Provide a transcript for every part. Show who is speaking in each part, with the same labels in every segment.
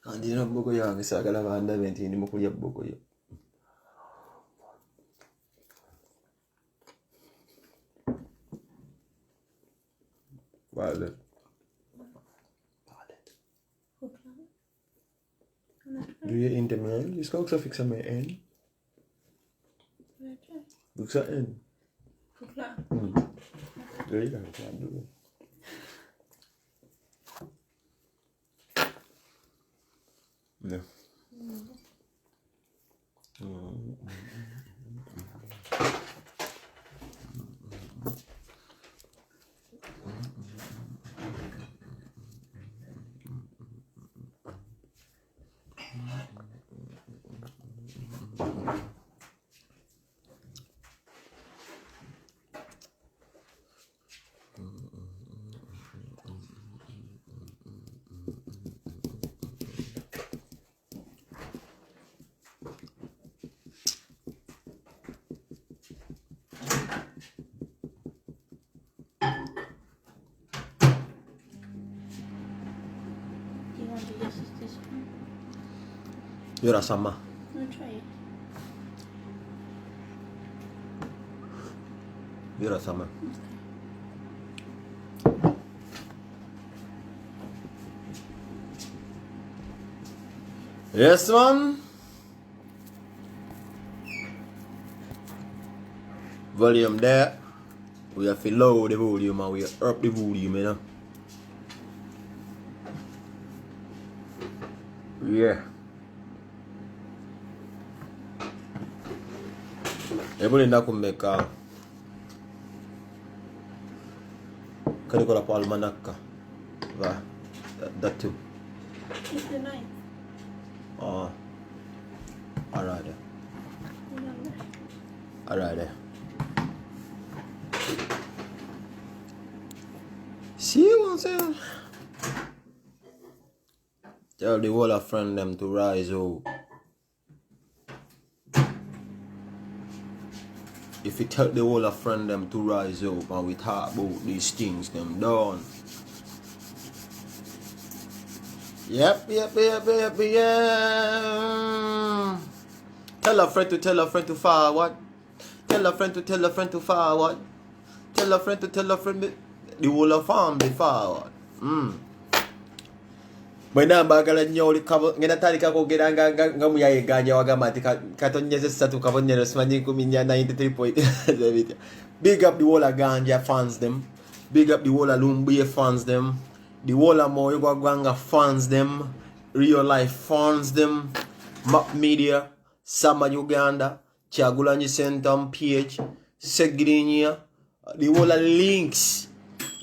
Speaker 1: Andina boko yange sagala banda benti ndi mukulya boko yo. Vale. Doe je in te mij? Je ska också fixa med en. Fixa en. Det är ganska klart. Ja. Göra samma. Göra samma. Yes man. Volume there. We have to lower the volume and we have up the volume, you know. Yeah. Ebole nda kumeka. Kani kola pa almanaka. Va. That too.
Speaker 2: It's the ninth.
Speaker 1: Oh. Alright. Alright. See what I'm saying? Tell the whole of friend them to rise up. If you tell the whole of friend them to rise up and we talk about these things them done. Yep. Tell a friend to forward. Tell a friend to forward. Tell a friend to the whole of farm be forward. Bwena mbagala nnyo oli kabo ngenda talika kwogera nga muyayeganya wagamba nti katonyeze 3 kabonyero simanyi 93.7. Big up the whole of Ganja fans them. Big up the whole of Lumbuye fans them. The whole of Moyo Gwanga fans them. Real life fans them. Map Media, Sama Uganda, Kyagulanyi Center page, Segirinya, the whole of links.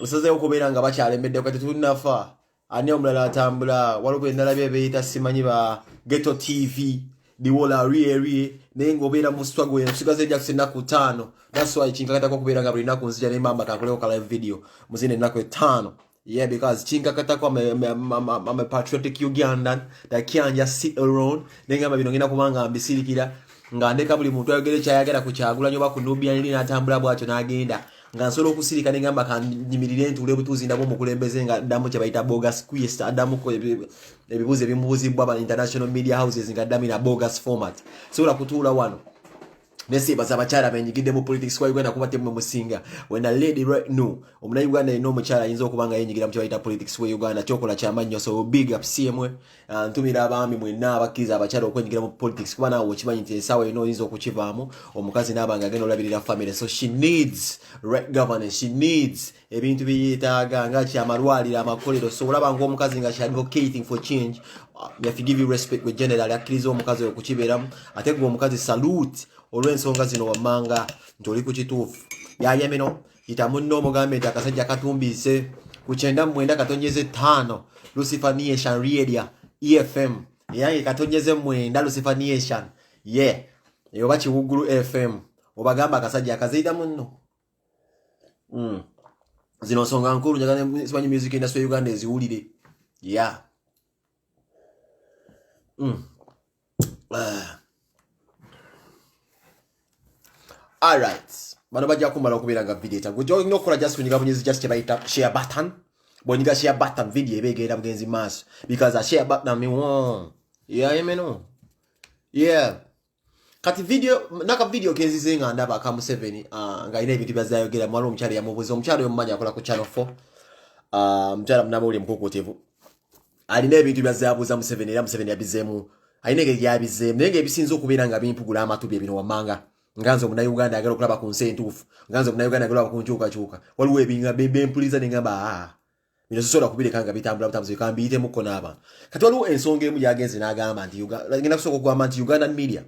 Speaker 1: Usaze okubera nga bakyalembedde kati tunafa. Ani omulala atambula waliwo endala beyita simanyi ba Ghetto TV the whole area naye ng'obeera mu struggle ensigaze ejja kusennaku 5. That's why kinkakatako okubeera nga buli nnaku nzija ne mamba kankoleko ka live video muzina ennaku 5. Yeah, because kinkakatako I'm a patriotic Ugandan that can't just sit around naye ngamba bino ngenda kubanga mbisirikira nga ndeka buli muntu ayogere kyayagala ku Kyagulanyi oba ku Nubian Lee n'atambula bw'atyo n'agenda nga nsobola okusirika ne ngamba kanyimirire ntuule butuuzi ndabo omukulembeze nga addamu kye bayita bogus quest addamu ko ebibuuzo ebimubuuzibwa ba international media houses nga addamu na bogus format sobola kutuula wano nesibaza abakyala benyigidde mu politics kwa Uganda kuba temu musinga when a lady right now omuna Uganda ino omukyala ayinza okubanga yenyigira mu kye bayita politics wa Uganda kyokola kyamannyo so big up CMwe ntumira abaami mwenna abakkiriza abakyala okwenyigira mu politics kuba naawe okimanyi nti esaawa eno oyinza okukivaamu omukazi n'abanga agenda olabirira family so she needs right governance she needs ebintu biyetaaga nga kyamalwaliro amakolero so olaba ng'omukazi nga she advocating for change you have to give you respect with general akkiriza omukazi okukibeeramu ate gwe omukazi salute olw'ensonga zino wammanga nti oli ku kituufu yayamino yita munno omugambe nti akasajja katumbiise ku 9 Lucifer Nation Radio EFM yange katonyeze 9 Lucifer Nation oba Kiwuggulu FM obagamba akasajja akazaida munno zino nsonga nkulu njagala simanyi music industry ya Uganda eziwulire Alright. Bano bajja kumala okubeera nga video tangu. Join no kola just kunyiga bunyizi just kyebayita share button. Boniga share button video ebegera bugenzi maso because I share button me won. Yeah, you know. Yeah. Kati video kenzi zenga ndaba ka Museveni nga ine ebintu byazayogera mwalo omukyalo yamubuza omukyalo yomanya akola ku channel 4 mkyala munaba uli mukokotevu alina ebintu byazayabuza Museveni era Museveni yabizemu ayinege yabizeemu naye ebisinza okubeera nga bimpugula amatu bye bino wamanga nganzo muna Uganda agala okulaba ku nsi entuufu nganzo muna Uganda agala ku nkyukakyuka waliwo ebinga bempuliza ne ngamba bino sosola kubireka nga bitambula butambuzi kambiyite muko n'abantu kati waliwo ensonga emu yagenze n'agamba nti ngenda kusooka okugamba nti Ugandan media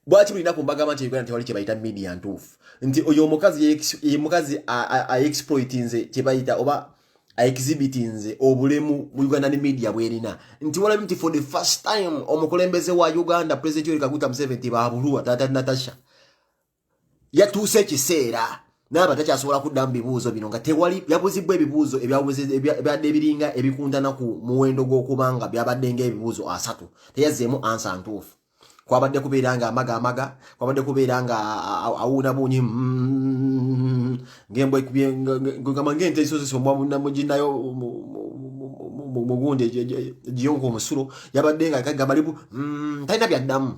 Speaker 1: bwaki bulina kumbagamba nti Uganda tewali kyebayita media ntuufu nti oyo omukazi exploitinze kyebayita oba exhibitinze obulemu mu Ugandan media bwerina nti walabi nti for the first time omukulembeze wa Uganda President Yoweri Kaguta Museveni babulwa Tata Natasha yatuuse ekiseera naba takyasobola kuddamu bibuuzo bino nga tewali yabuzibwa ebibuuzo ebyabadde ebiringa ebikundana ku muwendo gw'okubanga byabadde ng'ebibuuzo 3 teyazzeemu ansa ntuufu kwabadde kubeera nga amaga kwabadde kubeera nga awuuna bunyi ngembwe ngamba ngente isozo mujinayo mugunde jiyongo omusulo yabadde nga kagamba libu talina byaddamu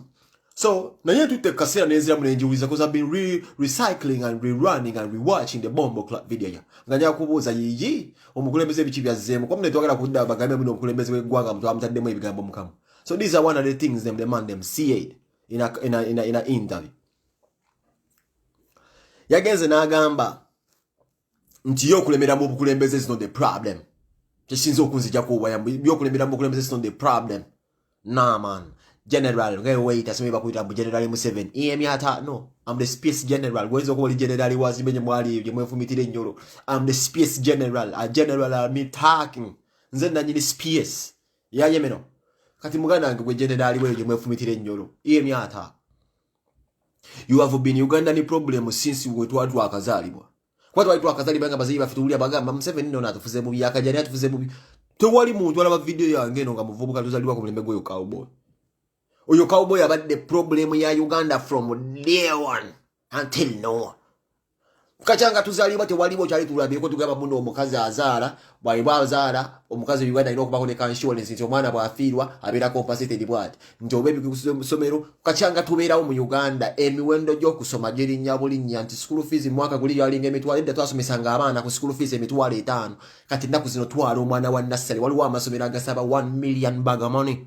Speaker 1: so naye tutte kaseera nenzira mulenjiwuliza because I've been recycling and rerunning and rewatching the Bombo Club video ya nga nja kubuuza yiyi omukulembeze biki byazzeemu kwa mune twagala kudda bagambe muno omukulembeze w'eggwanga mutwa amutaddemu ebigambo mukamu. So these are one of the things the man them see in a interview. Yagenze n'agamba nti yokulemera mu bukulembeze is not the problem. Kishinzo okunzija ko wayambu yokulemera mu bukulembeze is not the problem. Nah man. General, wait, as we bakuita General Museveni. No, I'm the space general. Where's the holy general was many mwali yemwefumitire nyoro. I'm the space general. A general me talking. Nzenda nyini space. Ya yemeno. Kati muganda ngwe general we yemwefumitire nyoro. You have been Ugandan problem since we watu akazalibwa. Kwatu watu akazalibwa nga baziba fitulia bagamba Museveni no natufuze mu yakajani atufuze mu. Tewali muntu alaba video yange no nga muvubuka tuzalibwa ku mulembe gwe cowboy. Oyo cowboy abadde problem ya Uganda from day one until now. Kachanga tuzalibwa tewaliwo kyali tulabye ko tugamba muno omukazi azaala bwayibwa azaala omukazi Uganda ino okubako ne insurance nti omwana bwafirwa abeera compensated bwati njobe bikusomero kachanga tubeerawo mu Uganda emiwendo gy'okusoma girinya bulinya nti school fees mwaka guli yalinga emitwalo edda twasomesanga abaana ku school fees emitwalo 5 kati nnaku zino twala omwana wa nursery waliwo amasomero agasaba 1 million bag of money.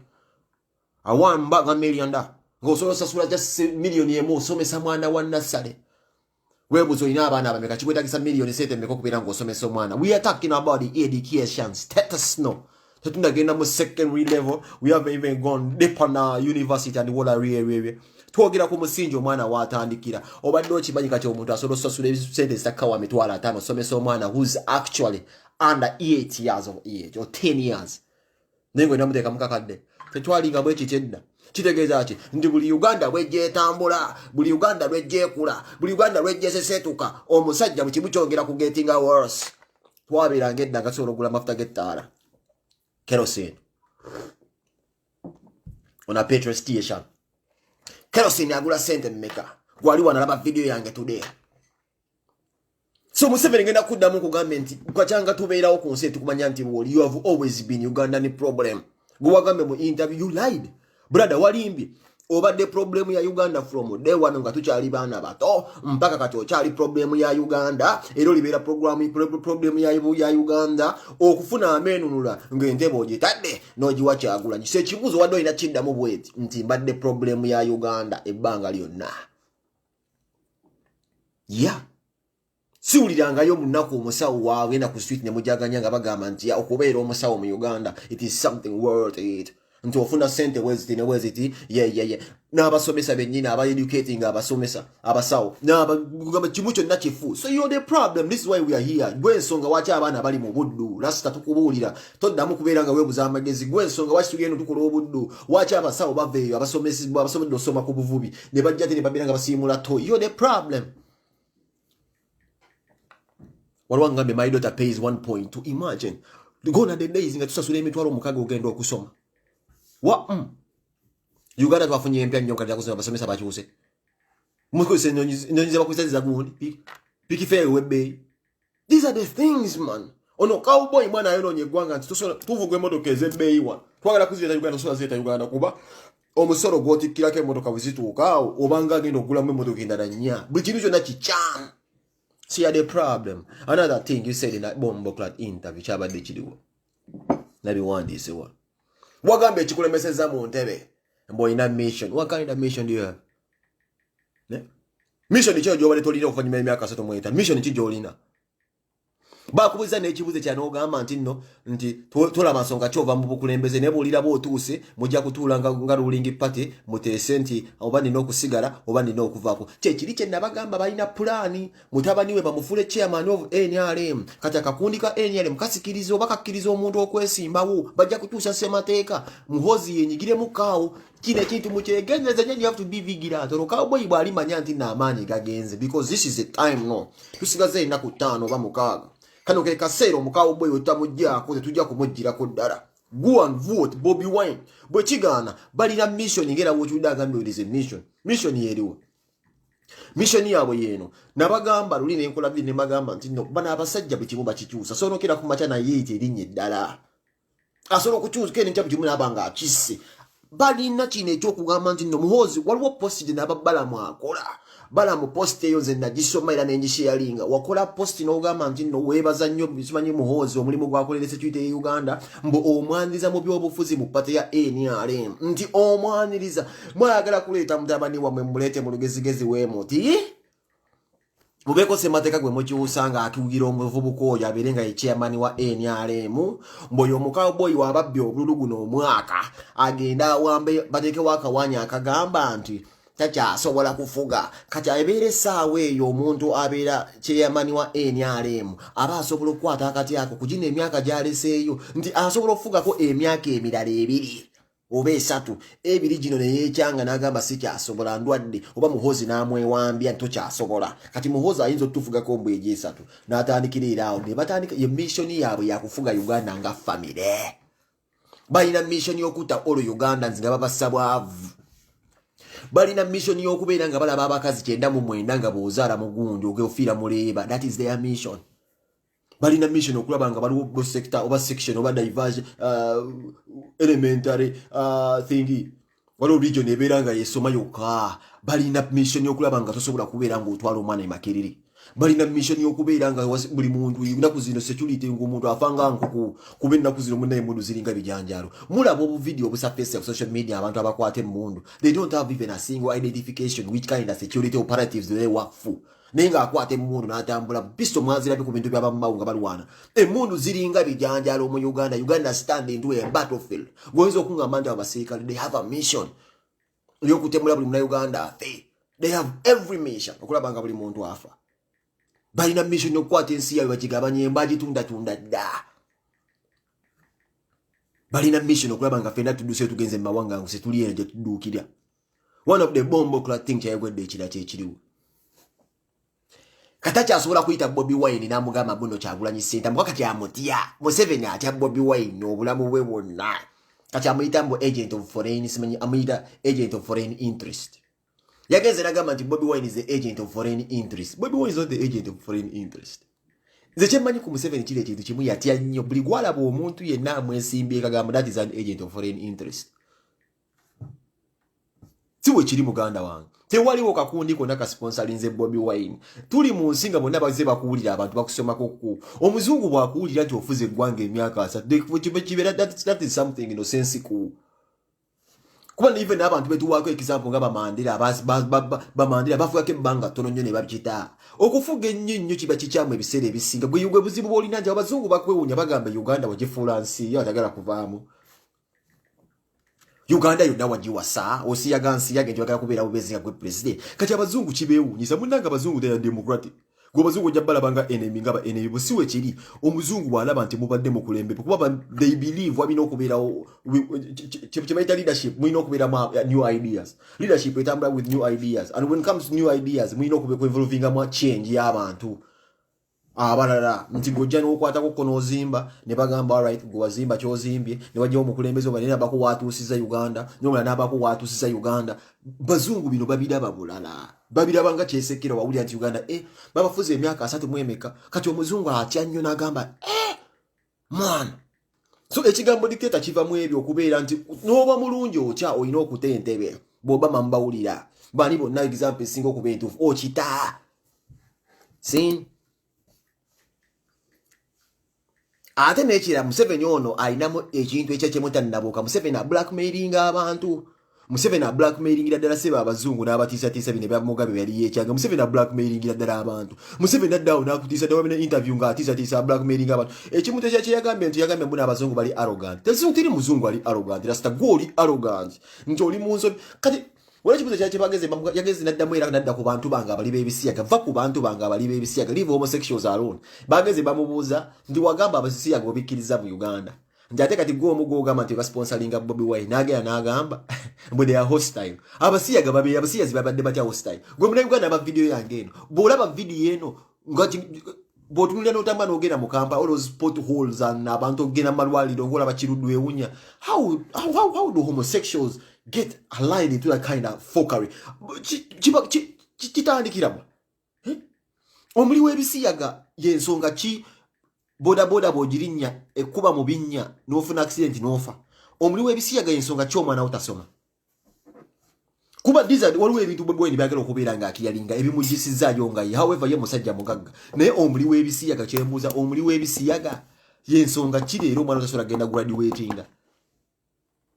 Speaker 1: A 1 bag a million da. Go so sasula just million yemo somesa mwana wa nursery. Webuzo ina abana abameka chibwetagisa million sete meko kubira ngo somesa mwana. We are talking about the education status no. Tetunda genda mu secondary level. We haven't even gone deep on university and what area. Twogira ku musinjo mwana watandikira. Obadde okimanyika kyo omuntu asobola sasula sente sakawa mitwala 5 somesa mwana who's actually under 8 years of age or 10 years. Nengo ndamuteka mukakadde. Tetwalinga bwe kitedda kitegeeza ki ndi buli Uganda bwejje tambula buli Uganda bwejje kula buli Uganda bwejje sesetuka omusajja bukibu kyongera ku getting worse twabira ngedda ngasobola okugula mafuta g'ettaala kerosene ona petrol station kerosene agula sente mmeka gwali wanalaba video yange today. So Museveni ngenda kuddamu kugambe nti kwachanga tubeerawo ku nsi tukumanya nti you have always been Ugandan problem. Guwagambe mu interview you lied. Brother walimbi obadde problem ya Uganda from day one nga tukyali baana bato mpaka kati okyali problem ya Uganda ero libera problem ya Uganda okufuna amenunula ng'entebe ogitadde n'ogiwa Kyagulanyi sekibuzo wadde olina kiddamu bweti nti mbadde problem ya Uganda ebbanga lyonna. Yeah. Siwulirangayo munaku omusawo waagenda ku street ne mujaganya nga bagamba nti okubeera omusawo mu Uganda it is something worth it. Nti ofuna sente weziti ne weziti yeah. N'abasomesa bennyini aba-educating abasomesa abasawo n'abagamba kimu kyonna kifu. So you're the problem. This is why we are here. Gwe ensonga waki abaana bali mu buddu lasita tukubuulira toddamu kubeera nga weebuza amagezi. Gwe ensonga waki tugenda tukola obuddu waki abasawo baveeyo abasomedde osoma ku buvubi ne bajja ate ne babeera nga basiimula to. You're the problem. Walwangambe my daughter pays 1.2. Imagine gonna the days nga tusasula emitwalo mukaga ogenda okusoma Uganda twafunye empya nnyo kati yakusoma basomesa bakyuse mukozesa ennyonyi ze bakozesa za gundi piki fere webbeeyi. These are the things man ono cowboy mwana ayononye gwanga tuvuga emotoka ezebbeeyiwa twagala kuziyeta Uganda sola ziyeta Uganda kuba omusoro gwotikkirako emotoka bwezituuka obanga agenda okugulamu emotoka endala nnya buli kintu kyonna kikyamu. See the problem. Another thing you said in that bomboclat interview kyabadde kiriwo nabiwandiisewa wagamba ekikulemeseza mu ntebe mboyina mission. What kind of mission do you have? Mission kyo gyobadde tolina okuvanyuma emyaka 3 mu 5 mission ki gyolina bakubuza n'ekibuzo kya n'ogamba nti tolaba nsonga kyova mu bukulembeze naye buulira bw'otuuse mujja kutuula nga ruling party muteese nti oba nina okusigala oba nina okuvaako kyekiri kye nabagamba balina pulaani mutabani we bamufuule chairman of NRM kati akakundi ka NRM kasikiriza oba kakkiriza omuntu okwesimbawo bajja kutuusa ssemateeka Muhoozi yenyigiremu kaawo kino ekintu mukyegendereza nnyo you have to be vigilant Cowboy bw'alimanya nti n'amaanyi gagenze because this is the time no tusigaze ennaku 5 oba 6 kano ke kaseera Cowboy otamujjaako tetujja kumugirako ddala. Go and vote Bobby Wine bwe kigaana balina mission ngera wotudde agambye olize mission yeriwo mission yaabwe yeeno nabagamba luli n'enkola biri ne bagamba nti no bana abasajja bwe kimu bakikyusa so nokera ku macha na yeete erinnya eddala asobola okukyusa kene nkyabu kimu n'abanga akisse balina kino ekyokugamba nti no Muhoozi waliwo post gye n'ababalamu akola balamu post eyo nze nagisoma era nengisharinga wakola post n'ogamba nti no weebaza nnyo bimanyi Muhoozi omulimu gwakolera security ya Uganda mbu omwaniriza mu by'obufuzi mu pate ya NRM nti omwaniriza mwagala kuleeta mutabani wamwe mulete mu lugezigezi weemuti mubeko semateeka gwe mukiwusanga atugira omuvubuka oyo abeere nga ye chairman wa NRM mboyo Cowboy wababbi obululu guno omwaka agenda awambe bateekewo akawaanya akagamba nti takyasobola kufuga kati abeere essaawa eyo omuntu abeera chairman wa NRM aba asobola okukwata akati ako kugina emyaka gyaleseeyo nti asobola okufugako emyaka emirala 2 oba 3 ebiri gino neyeekyanga n'agamba sikyasobola ndwadde oba Muhoozi n'amwewambya tokyasobola kati Muhoozi ayinza otufugako mbwe egi 3 n'atandikira eraawo ne batandika ye mission yaabwe yakufuga Uganda nga family balina mission y'okutta all Ugandans nga babasabwavu balina mission y'okubeera nga balaba abakazi 9 nga boozaala mugundu ogeofiira muleeba that is their mission balina mission okulaba nga baliwo sector oba section oba diverse elementary thingy waliwo region ebeera nga yesoma yokka balina mission y'okulaba nga tosobola kubeera ng'otwala omwana emakiriri balina mission y'okubeera nga buli muntu ennaku zino security ng'omuntu afanga nkuku kuba ennaku zino munnaye mundu ziringa bijanjaalo mulaba obu video obusurface of social media abantu abakwata emundu they don't have even a single identification which kind of security operatives they work for naye ng'akwata emundu n'atambula pisto mwazirabe ku bintu by'abambawo nga balwana emundu ziringa bijanjaalo mu Uganda stand into a battlefield goyinza okungamba nti abasirikale they have a mission y'okutemula buli Munnayuganda they have every mission okulaba nga buli muntu afa balina mission y'okukwata ensi yaabwe bakigabanye bagitunda dda balina mission okulaba nga ffenna tudduse tugenze mu mawanga ngo setuli eno gye tudduukira one of the bomboclat thing kyayegwedde ekira kyekiriwo kata kyasobola kuyita Bobby Wine n'amugamba buno Kyagulanyi Ssentamu mbuka kati amutya Museveni atya Bobby Wine obulamu bwe bwonna kati amuyita mbu agent of foreign simanyi amuyita agent of foreign interest yagenze n'agamba nti Bobby Wine is the agent of foreign interest. Bobby Wine is not the agent of foreign interest. Nze kyemmanyi ku Museveni kiri ekintu kimu yatya nnyo buli gwalaba omuntu yenna amwesimbye kagamba that is an agent of foreign interest. Siwe kiri muganda wange tewaliwo kakundi konna kasponsorinze Bobby Wine tuli mu nsi nga bonna baze bakuwulira abantu bakusomako ku omuzungu bwakuwulira nti ofuze eggwanga emyaka 3 that is something nonsensical. Kuba even abantu betuwako example nga Bamandira Bamandira bafugako ebbanga ttono nnyo ne babikita okufuga ennyo kiba kikyamu ebiseera ebisinga gwe buzibu bw'olina nti abazungu bakwewuunya bagamba Uganda wagifuula nsi yo atagala kuvaamu Uganda yonna wagiwasa osiyaga nsi yage njagala kubeera bubezi nga gwe president kati abazungu kibeewuunyisa munnanga abazungu they are democratic gwe bazungu ojja balabanga enemy nga ba enemy busiwe kiri omuzungu bw'alaba nti mubadde mu kulembe kuba they believe wabina okubeerawo kyebayita leadership mulina okubeeramu new ideas leadership etambula with new ideas and when it comes to new ideas mulina okuinvolvingamu change y'abantu abalala nti gojja n'okwatako ko n'ozimba ne bagamba alright gwe wazimba ky'ozimbye ne wajjawo omukulembeze oba nena abako watuusiza Uganda n'omulala n'abako watuusiza Uganda bazungu bino babiraba bulala babiraba nga kyesekera wawulira nti Uganda babafuze emyaka 3 mu emeka kati omuzungu atya nnyo n'agamba mwana so ekigambo dictator kiva mu ebyo okubeera nti n'oba mulungi okya olina okuteya entebe bw'oba mambawulira bani bonna example esinga okuba entuufu okita sin ate n'ekira Museveni ono alinamu ekintu ekyo kyemutannabooka Museveni ablackmailinga abantu Museveni ablackmailingira ddala seba abazungu n'abatiisatiisa bino ebya Mugabe yali yeekyaga Museveni ablackmailingira ddala abantu Museveni addaawo n'akutiisa ddala wabina interview ng'atiisatiisa ablackmailinga abantu ekimuntu ekyo kyeyagambye nti yagambye mbu n'abazungu bali arrogant teri muzungu ali arrogant rasita gw'oli arrogant nti oli mu nsobi kati wala ekibuzo kyaki yageze n'addamu era n'adda ku bantu bange abali b'ebisiyaga va ku bantu bange abali b'ebisiyaga leave homosexuals alone bageze bamubuuza nti wagamba abasiyaga obikkiriza mu Uganda nti ate kati gwe omu ogamba nti basponsoringa Bobi Wine n'agenda n'agamba mbu they are hostile abasiyaga babiri abasiyazi babadde batya hostile gwe munauganda aba video yange eno bw'olaba video eno bw'otunulira n'otamba n'ogenda mu Kampala all those potholes and abantu ogenda mu malwaliro ng'olaba Kiruddu ewunya how do homosexuals get aligned into that kind of fuckery kitandikiramu omuli w'ebisiyaga y'ensonga ki boda bw'ogirinya ekkuba mu binnya n'ofuna accident n'ofa omuli w'ebisiyaga y'ensonga ki omwana otasoma kuba waliwo ebintu Bobi Wine byagala okubeera ng'akiyalinga ebimugisizzaayo nga ye however ye musajja mugagga naye omuli w'ebisiyaga kyembuuza omuli w'ebisiyaga y'ensonga ki leero omwana otasobola genda graduatinga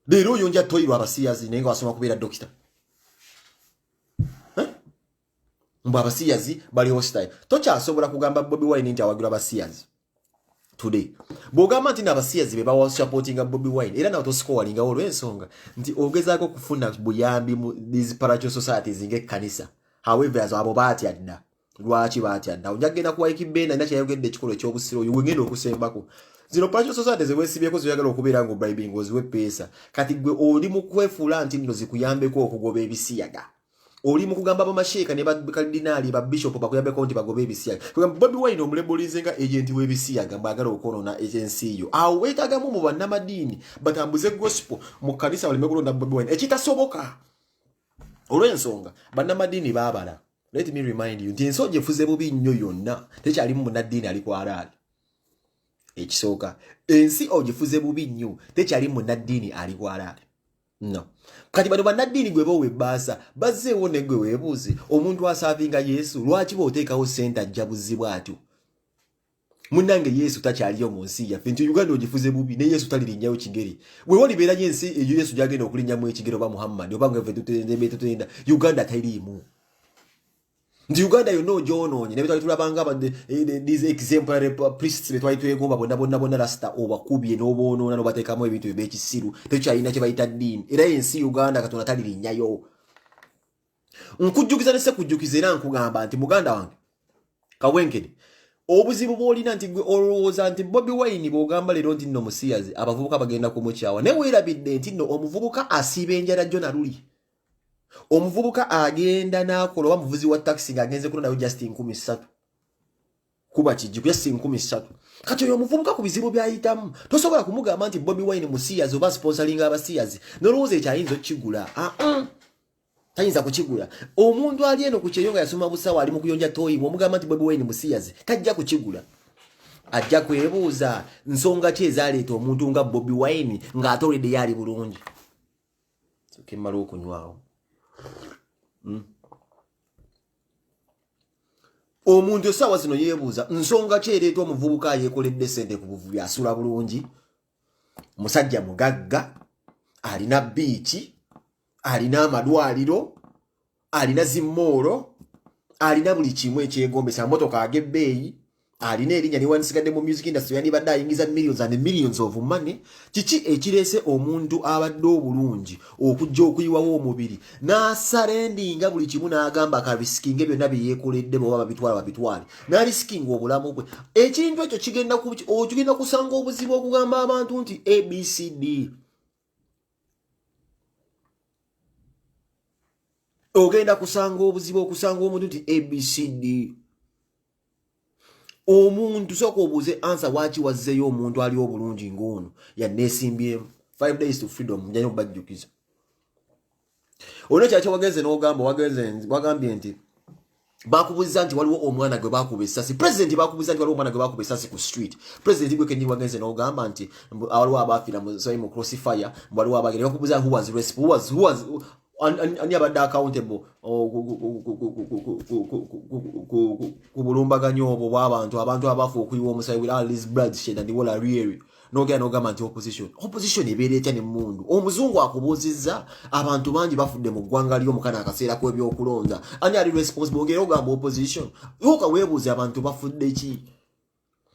Speaker 1: leero oyo nja toyirwa abasiyazi naye nga wasoma kubeera dokita mbu abasiyazi bali hostile tokyasobola kugamba Bobi Wine nti awagira abasiyazi today bw'ogamba nti n'abasiyazi be bawa supportinga Bobi Wine era nawe tosikowalinga olw'ensonga nti ogezaako kufuna buyambi mu these spiritual societies ng'ekkanisa however as abo baatya dda lwaki baatya dda ojagenda kuwa ekibenda ina kyayogedde ekikolo eky'obusiro oyo wengenda okusembako zino spiritual societies weesibyeko zoyagala okubeera ng'obribing oziwe peesa kati gwe oli mu kwefuula nti nno zikuyambeko okugoba ebisiyaga oli mu kugamba abamasheeka ne bakardinaali babishopu bakuyambeko nti bagobe ebisiyaga kugamba Bobi Wine omulebolize nga agenti w'ebisiyaga mbagala okwonona agency yo awo weetaagamu mu bannamadiini batambuze gospel mu kanisa baleme kulonda Bobi Wine ekitasoboka olw'ensonga bannamadiini baabala let me remind you nti ensonga efuze bubi nnyo yonna tekyalimu munnaddiini ali kwalaali ekisooka ensi ogifuze bubi nnyo tekyalimu munnaddiini ali kwalaali no kati bano bannaddiini gwe bowe baasa bazzeewo ne gwe weebuuze omuntu asaavinga Yesu lwaki booteekawo ssente ajja buzibwa atyo munnange Yesu takyaliyo mu nsi yaffe nti Uganda ogifuze bubi ne Yesu talirinyayo kigeri wewe olibeerayo ensi eyo Yesu gyagenda okulinnyamu ekigeri oba Muhammad oba nga ffe tutenda Uganda taliimu nti Uganda yonna ogyonoonye ne betwali tulabanga these exemplary priests betwali twegomba bonna rasita obakubye n'oboonoona n'obateekamu ebintu eby'ekisiru tekyalina kye bayita ddiini era ensi Uganda Katonda talirinnyayo nkujjukiza ne sekujjukiza era nkugamba nti muganda wange kawenkene obuzibu bw'olina nti gwe olowooza nti Bobi Wine bw'ogamba leero nti nno musiyazi abavubuka bagenda kumukyawa naye weerabidde nti nno omuvubuka asiiba enjala jjo na luli omuvubuka agenda n'akola oba muvuzi wa taxi ng'agenze kulondayo just 3,000 kuba kijjuku just 3,000 kati oyo omuvubuka ku bizibu by'ayitamu tosobola kumugamba nti Bobi Wine musiyazi oba sponsoringa abasiyazi n'olowooza ekyo ayinza okukigula tayinza kukigula omuntu ali eno ku kyeyo nga yasoma busawo ali mu kuyonja toyi omugamba nti Bobi Wine musiyazi tajja kukigula ajja kwebuuza nsonga ki ezaaleeta omuntu nga Bobi Wine ng'ate olidde yali bulungi kemmala okunywawo omuntu essaawa zino yeebuuza nsonga ki ereeta omuvubuka yeekoledde ssente ku buvubi asula bulungi musajja mugagga alina biiki alina amalwaliro alina zimmoolo alina buli kimu ekyegombesa motoka ag'ebbeeyi alina erinnya niwanisigadde mu music industry yandibadde ayingiza millions and millions of money kiki ekireese omuntu abadde obulungi okujja okuyiwawo omubiri n'asalendinga buli kimu n'agamba akarisikinga byonna byeyeekoledde bwoba babitwale n'alisikinga obulamu bwe ekintu ekyo kigenda kusanga obuzibu okugamba abantu nti ABCD ogenda kusanga obuzibu okusanga omuntu nti ABCD omuntu soka obuuze ansa waaki wazzeeyo omuntu ali obulungi ng'ono yanneesimbyemu 5 days to freedom njanyo okubajjukiza olwo kyakyo wagenze n'ogamba wagambye nti bakubuza nti waliwo omwana gwe bakuba essasi president bakubuza nti waliwo omwana gwe bakuba essasi ku street president gwe kenyini wagenze n'ogamba nti waliwo abafiira mu crossfire waliwo abagere bakubuza who was ani abadde accountable ku bulumbaganyo obwo bw'abantu abantu abafu okuyiwa omusayi with all this bloodshed and all really nogera nogamba nti opposition ebeera etya n'emmundu omuzungu akubuuzizza abantu bangi bafudde mu ggwanga lyo mukana akaseera kw'ebyokulonda ani ali responsible ngera ogamba opposition yoka weebuuze abantu bafudde ki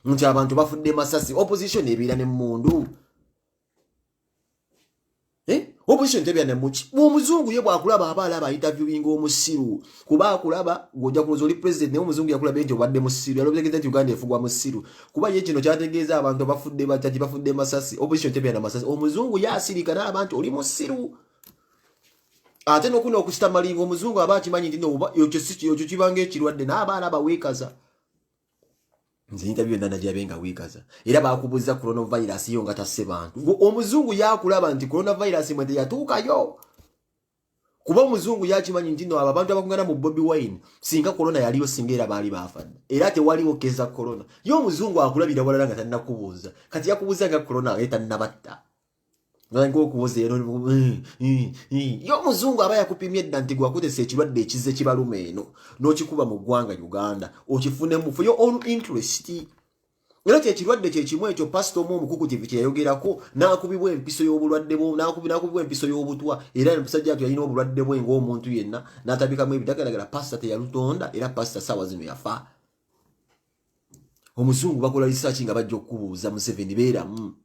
Speaker 1: nti abantu bafudde masasi opposition ebeera n'emmundu opposition tebya ne muki omuzungu ye bwakulaba abaala aba interviewing omusiru kuba akulaba ng'ojja kuloza oli president naye omuzungu yakulaba nti obadde musiru yalobegeza nti Uganda efugwa musiru kuba ye kino kyategeeza abantu bafudde batati bafudde masasi opposition tebya na masasi omuzungu yasirika n'aba nti oli musiru ate n'okuna okusitamalinga omuzungu aba akimanyi nti ekyo kibanga ekirwadde n'abaala abaweekaza nze interview nana jabenga weekaza era bakubuza coronavirus yo nga tasse bantu omuzungu yakulaba nti coronavirus mwende yatuukayo kuba omuzungu yakimanyi nti no abantu abakungana mu Bobby Wine singa corona yaliyo singa era baali bafadde era tewaliwo keza corona yo omuzungu akulabira walala nga tannakubuuza kati yakubuza nga corona etannabatta ngo kubuza ero yo omuzungu aba yakupimye dda nti gwakutesa ekirwadde ekize kibaluma eno n'okikuba mu ggwanga Uganda okifunemu for your own interest era kyekirwadde kyekimu ekyo pastor omukukutivu kyeyayogerako n'akubibwa empiso y'obulwadde bwo n'akubibwa empiso y'obutwa era omusajja ati yalina obulwadde bwe ng'omuntu yenna n'atabikamu ebitagalagala pastor teyalutonda era pastor saawa zino yafa omuzungu bakola research nga bajja okubuuza Museveni beeramu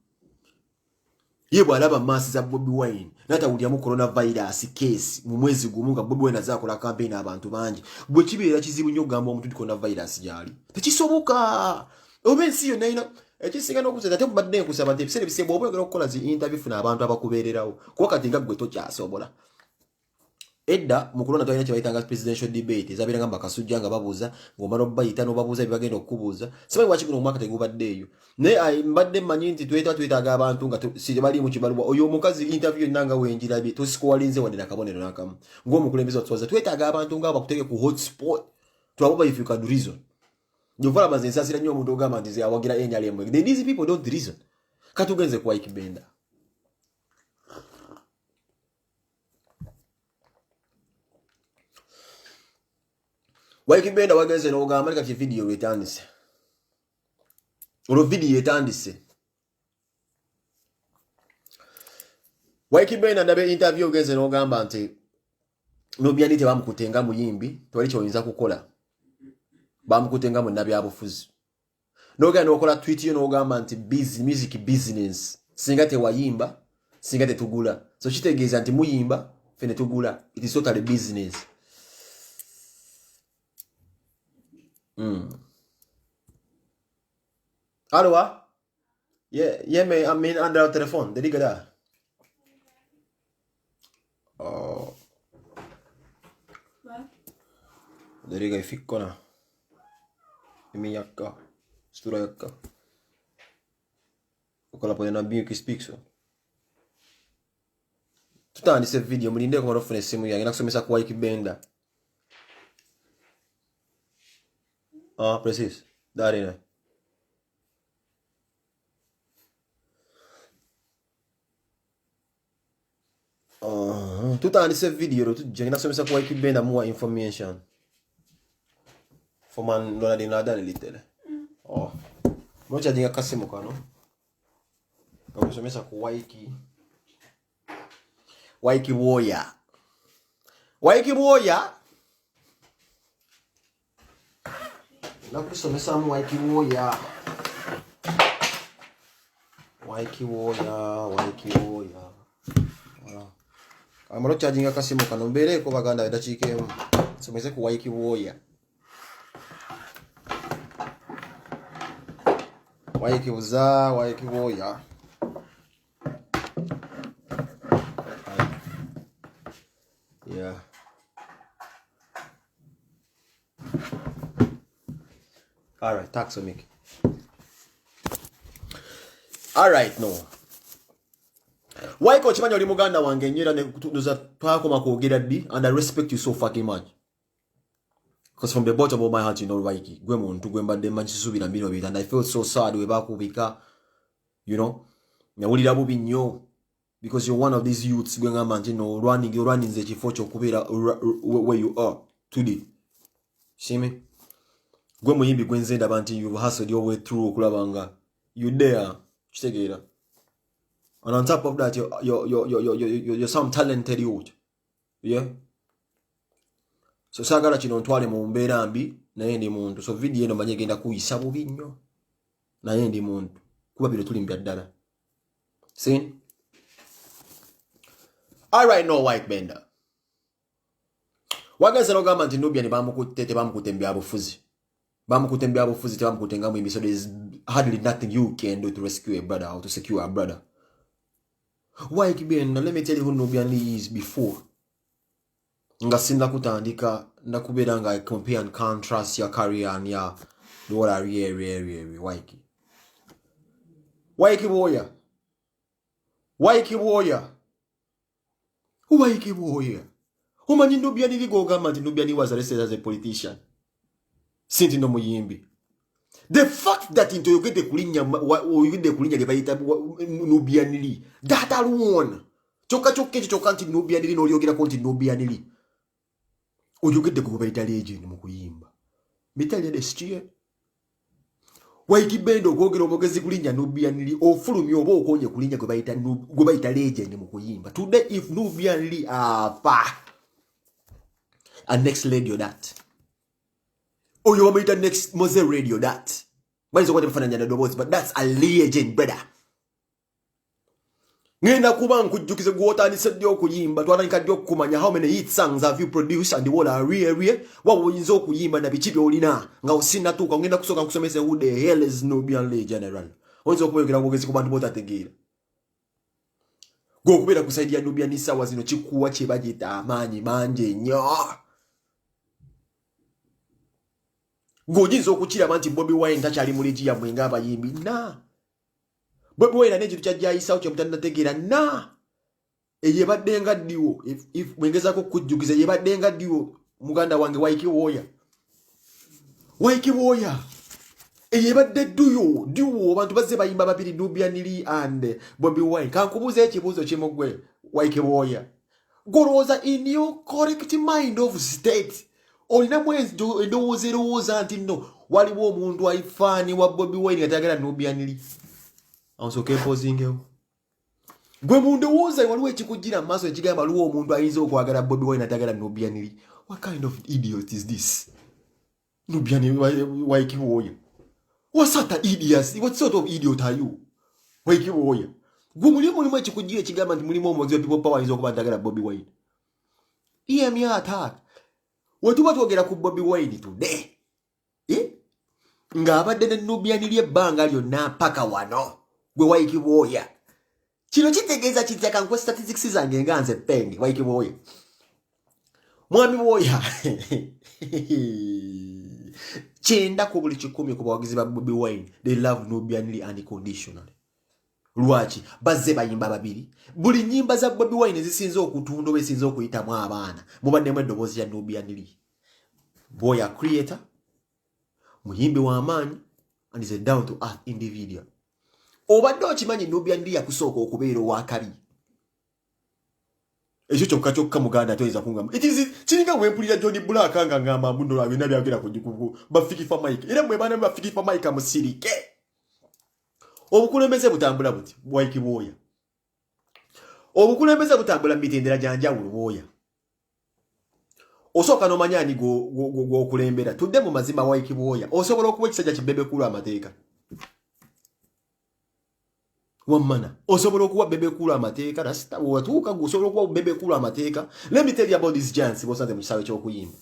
Speaker 1: ye bwalaba maasi za Bobby Wine natawulyamu coronavirus case mu mwezi gumu nga Bobby Wine azakola campaign abantu bangi bwe kibeera kizibu nnyo okugamba omuntu coronavirus gyali tekisoboka oba ensi yonna ina ekisinga n'okuza ate mbadde nkusaba nti ebiseera ebisemba oba oyagala okukola zi interview funa abantu abakubeererawo kuba kati nga ggwe tokyasobola edda mu kulonda twalina kyebayitanga presidential debate ezabeeranga bakasujja nga babuuza ng'omala obayita n'obabuuza bye bagenda okubuuza simanyi lwaki guno omwaka tegubaddeeyo naye mbadde mmanyi nti twetaaga abantu nga sibali mu kibaluwa oyo omukazi interview yonna nga wenjirabye tosikuwalinze wadde nakabonero n'akamu ng'omukulembeze watuwaza twetaaga abantu nga bakutege ku hotspot twababa if you can reason nyovala maze nsasira nnyo omuntu ogamba nti awagira enyali emwe these people don't reason katugenze ku Ike Benda Ike Benda wagenze n'ogamba leka ki video lwetandise olwo video etandise Ike Benda ndabe interview ogenze n'ogamba nti n'obyani tebamukutenga muyimbi twali kyoyinza kukola bamukutenga mu nabyabufuzi n'ogenda n'okola tweet yo n'ogamba nti music business singa tewayimba singa tetugula so kitegeeza nti muyimba fene tugula it is totally business Alwa? Yeah, man, I mean, under the telephone. The liga da. Oh.
Speaker 2: What?
Speaker 1: The liga ficco na. Mi yakka. Stura yakka. Ukola poi na bio che spixo. Tutani se video mulinde come rofune simu yange nakusomesa ku Ike Benda. Ah, precis. Där inne. Tutandise video tujja nasomesa ku Ike Benda more information. For man lona di nada little. Oh. Moja dinga kasimu kano. Nasomesa ku Ike Warrior. Ike Warrior. Nakusomesa mu Ike Warrior. Ike Warrior. Amaro charging akasimu kano mbere ko baganda edakike somese ku Ike Warrior. Ike Warrior. Yeah. All right, tack så mycket. All right, no. Why coach manyo limuganda wange nyera ne kutuza twakoma kwogera ddi and I respect you so fucking much. Because from the bottom of my heart, you know, Waiki, Gwemon to Gwemba de Manchisubi and bit, and I felt so sad with Bakubika, you know. Now, what did I be because you're one of these youths going on, you know, running the Chifocho Kubira where you are today. See me? Gwemo Yimbi Gwenzen Abanti, you've hustled your way through Kulabanga. You there, Stegeda. And on top of that, you're some talented youth. Yeah? So sagala kino ntwale mu mbeera mbi naye ndi muntu so video eno manye genda kuyisa bubi nnyo naye ndi muntu kuba biro tuli mbya ddala see all right no white bender wagaza no gamba nti Nubian bamukutte tebamukutembya abufuzi tebamukutenga mu imbi so there's hardly nothing you can do to rescue a brother or to secure a brother. White bender, let me tell you who Nubian is before nga sinda kutandika nakubera nga compare and contrast your career and ya dola really Waiki warrior umanyi Nubian ligo government Nubian was arrested as a politician sinti no muyimbi the fact that into you get the kulinya lebayita Nubian li that alone choka nti Nubian li no lyogera konti Nubian li oyogedde ku baita legend mu kuyimba mitali de stie Waiki bendo ogogera omugezi kulinya Nubian li ofulumye oba okonye kulinya gwe baita legend mu kuyimba today if Nubian li and next radio that oyo baita next Mose radio that balizo kwate bafanya dobozi but that's a legend brother ngenda kuba nkujjukize gwotandise ddyo okuyimba twatandika ddyo okumanya how many hit songs have you produced and what are real wawuyinza okuyimba na biki byolina nga osinatuuka ngenda kusooka nkusomese who the hell is Nubian Lee general oyinza okubegera bwogezi ku bantu botategeera gw'okubeera ku side ya Nubian essaawa zino kikuwa kye bagita amaanyi mangi nnyo ng'oyinza okukiraba nti Bobi Wine takyali mu ligi yammwe ng'abayimbi Bobi Wine nejitu kyajjayisa kyo mutanategeera eyebadde nga ddiwo if mwengezaako kujjukiza eyebadde nga ddiwo muganda wange Waiki Warrior eyebadde ddiwo abantu bazze bayimba babiri Nubian Lee and Bobi Wine kankubuuza ekibuuzo kimu gwe Waiki Warrior golowooza in your correct mind of state olina mwezi endowooza nti nno waliwo omuntu aifaani wa Bobi Wine nga tayagala Nubian Lee Ansoke posing gwe mundowooza waliwo ekikugira mu maaso ekigamba waliwo omuntu ayinza okwagala Bobi Wine atagala Nubian Lee. What kind of idiot is this? Nubian Waiki Warrior. What sort of idiot? What sort of idiot are you? Waiki Warrior. Gwe mulimu ekikugira ekigamba nti mulimu omuzi wa people power ayinza okuba atagala Bobi Wine. Hear me attack. Wetuba twogera ku Bobi Wine today. Ng'abadde ne Nubian Lee ebbanga lyonna paka wano. Gwe Waiki Warrior. Kino kitegeeza kitaka nkwe statistics zange nga nze penge Waiki Warrior. Mwami Warrior. Kyenda ku buli 10 ku bawagizi ba Bobi Wine. They love Nubian Lee unconditionally. Lwaki bazze bayimba babiri. Buli nyimba za Bobi Wine zisinza okutunda oba esinza okuyitamu abaana. Mubaddemu eddoboozi ya Nubian Lee. Boy a creator. Muyimbi wa amaanyi and is a down to earth individual. Obadde okimanyi Nubian Lee yakusooka okubeera ow'akabi. Ekyo kyokka muganda toyinza kungamba. Kiringa wempulira Johnny Black nga ngamba mbuno lwa byonna byagera ku bafikifa Mike. Era mwe baana bafikifa Mike musirike. Obukulembeze butambula buti Waiki Warrior. Obukulembeze butambula mitendera janjawulo Warrior. Osoka no manyani go okulembera. Tudde mu mazima Waiki Warrior. Osobola okuba ekisajja kibebe kulu amateeka. Wamana osobola okuwa bebe kula amateeka rasta watuuka gusobola okuwa bebe kula amateeka. Let me tell you about this giants bosante mu kisawe ky'okuyimba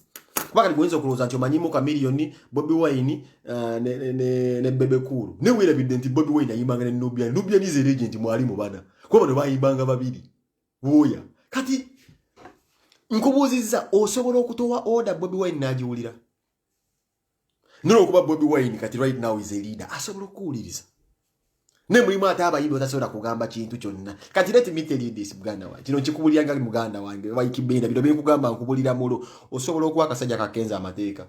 Speaker 1: kubanga ligwenza okulowooza nti omanyimu Chameleone Bobi Wine ne bebe kulu ne wera evident Bobi Wine ayimbanga ne Nubian is a legend mwalimu bana kuba ne bayimbanga babiri Warrior kati nkubuuzizza osobola okutowa order Bobi Wine n'agiwulira nolo okuba Bobi Wine kati right now is a leader asobola okuwuliriza ne mulimu ate abayimbi otasobola kugamba kintu kyonna kati let me tell you this muganda wange kino nkikubulira nga muganda wange Waiki Benda bino byekugamba nkubulira mulo osobola okuwa akasajja kakenza amateeka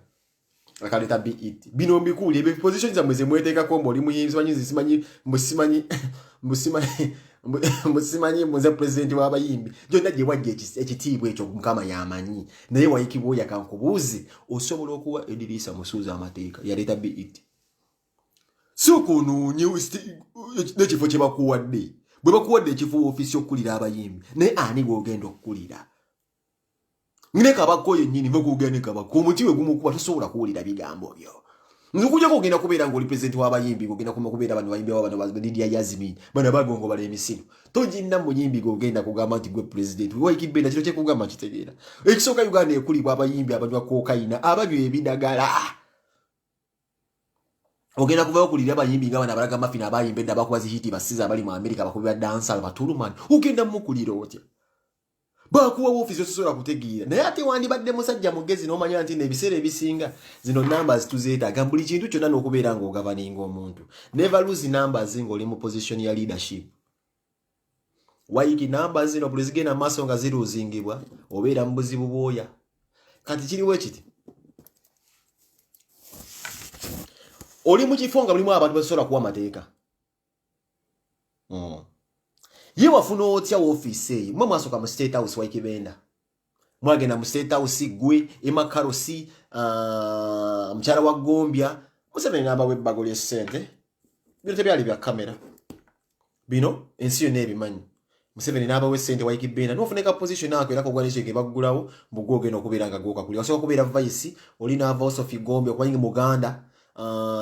Speaker 1: akaleta BET bino mbikuli ebe position za mweze mweteka kombo oli muyimbi simanyi musimanyi muze president w'abayimbi jonna gye wajja ekitiibwa ekyo mukama yamanyi naye wayikibuya kankubuuzi osobola okuwa Edirisa Musuuza amateeka yaleta BET sukunuunye n'ekifo kye bakuwadde bwe bakuwadde ekifo ofisi okkulira abayimbi naye ani gw'ogenda okkulira ngine kabako yennyini bakugende kabako omuti we gumukuba tosobola kuwulira bigambo byo nzukujja kugenda kubeera ng'oli president w'abayimbi kugenda kubeera bano bayimbi bano Lydia Yasmin bano bagongo bala emisino toginna muyimbi gogenda kugamba nti gwe president Waikibenda kino kyekugamba kitegeera ekisooka Uganda ekulibwa abayimbi abanywa kokaina abanywa ebidagala ogenda kuva okulira abayimbi nga bana abalaga mafina abayimbi edda bakuba zihiti basiza abali mu America bakubira dansa batulumani ugenda mukulira otya bakuwa ofisi osobola kutegeera naye ate wandibadde musajja mugezi n'omanya nti n'ebiseera ebisinga zino numbers tuzeetaaga buli kintu kyonna n'okubeera ng'ogabaninga omuntu never lose numbers ng'oli mu position ya leadership Waiki numbers zino buli zigenda maaso nga ziruuzingibwa obeera mu buzibu bwoya kati kiriwo ekiti oli mu kifo nga mulimu abantu basobola kuwa amateeka ye wafuna otya office eyo mwe mwasoka mu State House Waikibenda mwagenda mu State House gwe emakarosi mchara wa Gombya Museveni namba webbago lye ssente bino tebyali bya kamera bino ensi yonna ebimanyi Museveni namba we ssente Waikibenda nofuneka position ako era kogwanishe ke baggulawo mbugoge n'okubeera nga goka kuli osobola kubeera vice oli na voice of Gombya okwanyi Muganda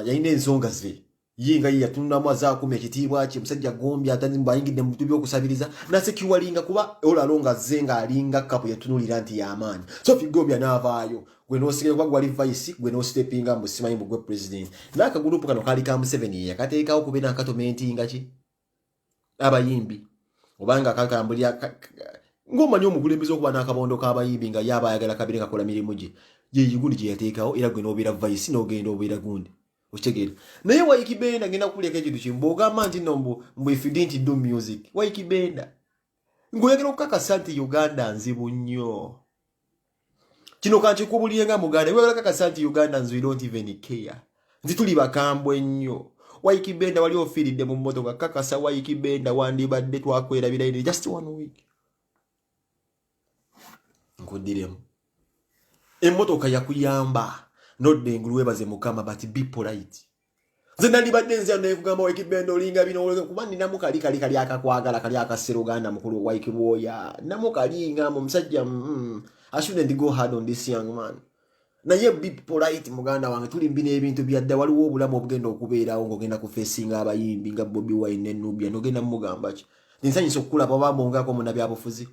Speaker 1: yayina ensonga ze yinga yatunna mwaza ku mekitibwa ki musajja Gombya atani mbayingide mu bitu byokusabiriza na sekiwalinga kuba olalonga zenga alinga kapu yatunulira nti yamanyi so Gombya navaayo gwe no sigere kwa gwali vice gwe no steppinga mu simanyi mu gwe president naka gurupu kano kali ka Museveni yakateeka okubena akatomenti ngaki abayimbi obanga kakambulya ngoma nyo mukulembeze okuba nakabondo k'abayimbi nga yaba ayagala kabiri kakola mirimu gye yigundi gye yateekawo era gwe n'obeera vice n'ogenda obeera gundi Uchegera. Naye Waikibenda ngenda kuleka ekintu kimbogamba nti nombo if you didn't do music. Waikibenda. Ngoyagala okukakasa nti Uganda nzibu nnyo. Kino kankikubulirenga Muganda. Ngoyagala kakasa nti Uganda nzibu don't even care. Nzi tuli bakambwe nnyo. Waikibenda wali ofiiridde mu mmotoka kakasa Waikibenda wandibadde twakwerabira ine just 1 week. Nkudiremu. Emmotoka yakuyamba. Not the nguluwebaze mukama but be polite. Zena libadde nzya naye kugamba Waikibenda olinga bino oleke kuba nina mukali kali akakwagala kali akaseruganda mukulu Waikibwoya namukalinga mu musajja I shouldn't go hard on this young man. Naye be polite muganda wange tuli mbina ebintu byadda waliwo obulamu obugenda okubeerawo ng'ogenda ku facinga abayimbi nga Bobi Wine ne Nubia n'ogenda mugamba ki nsanyisa okulaba bambongako mu nabyabufuzi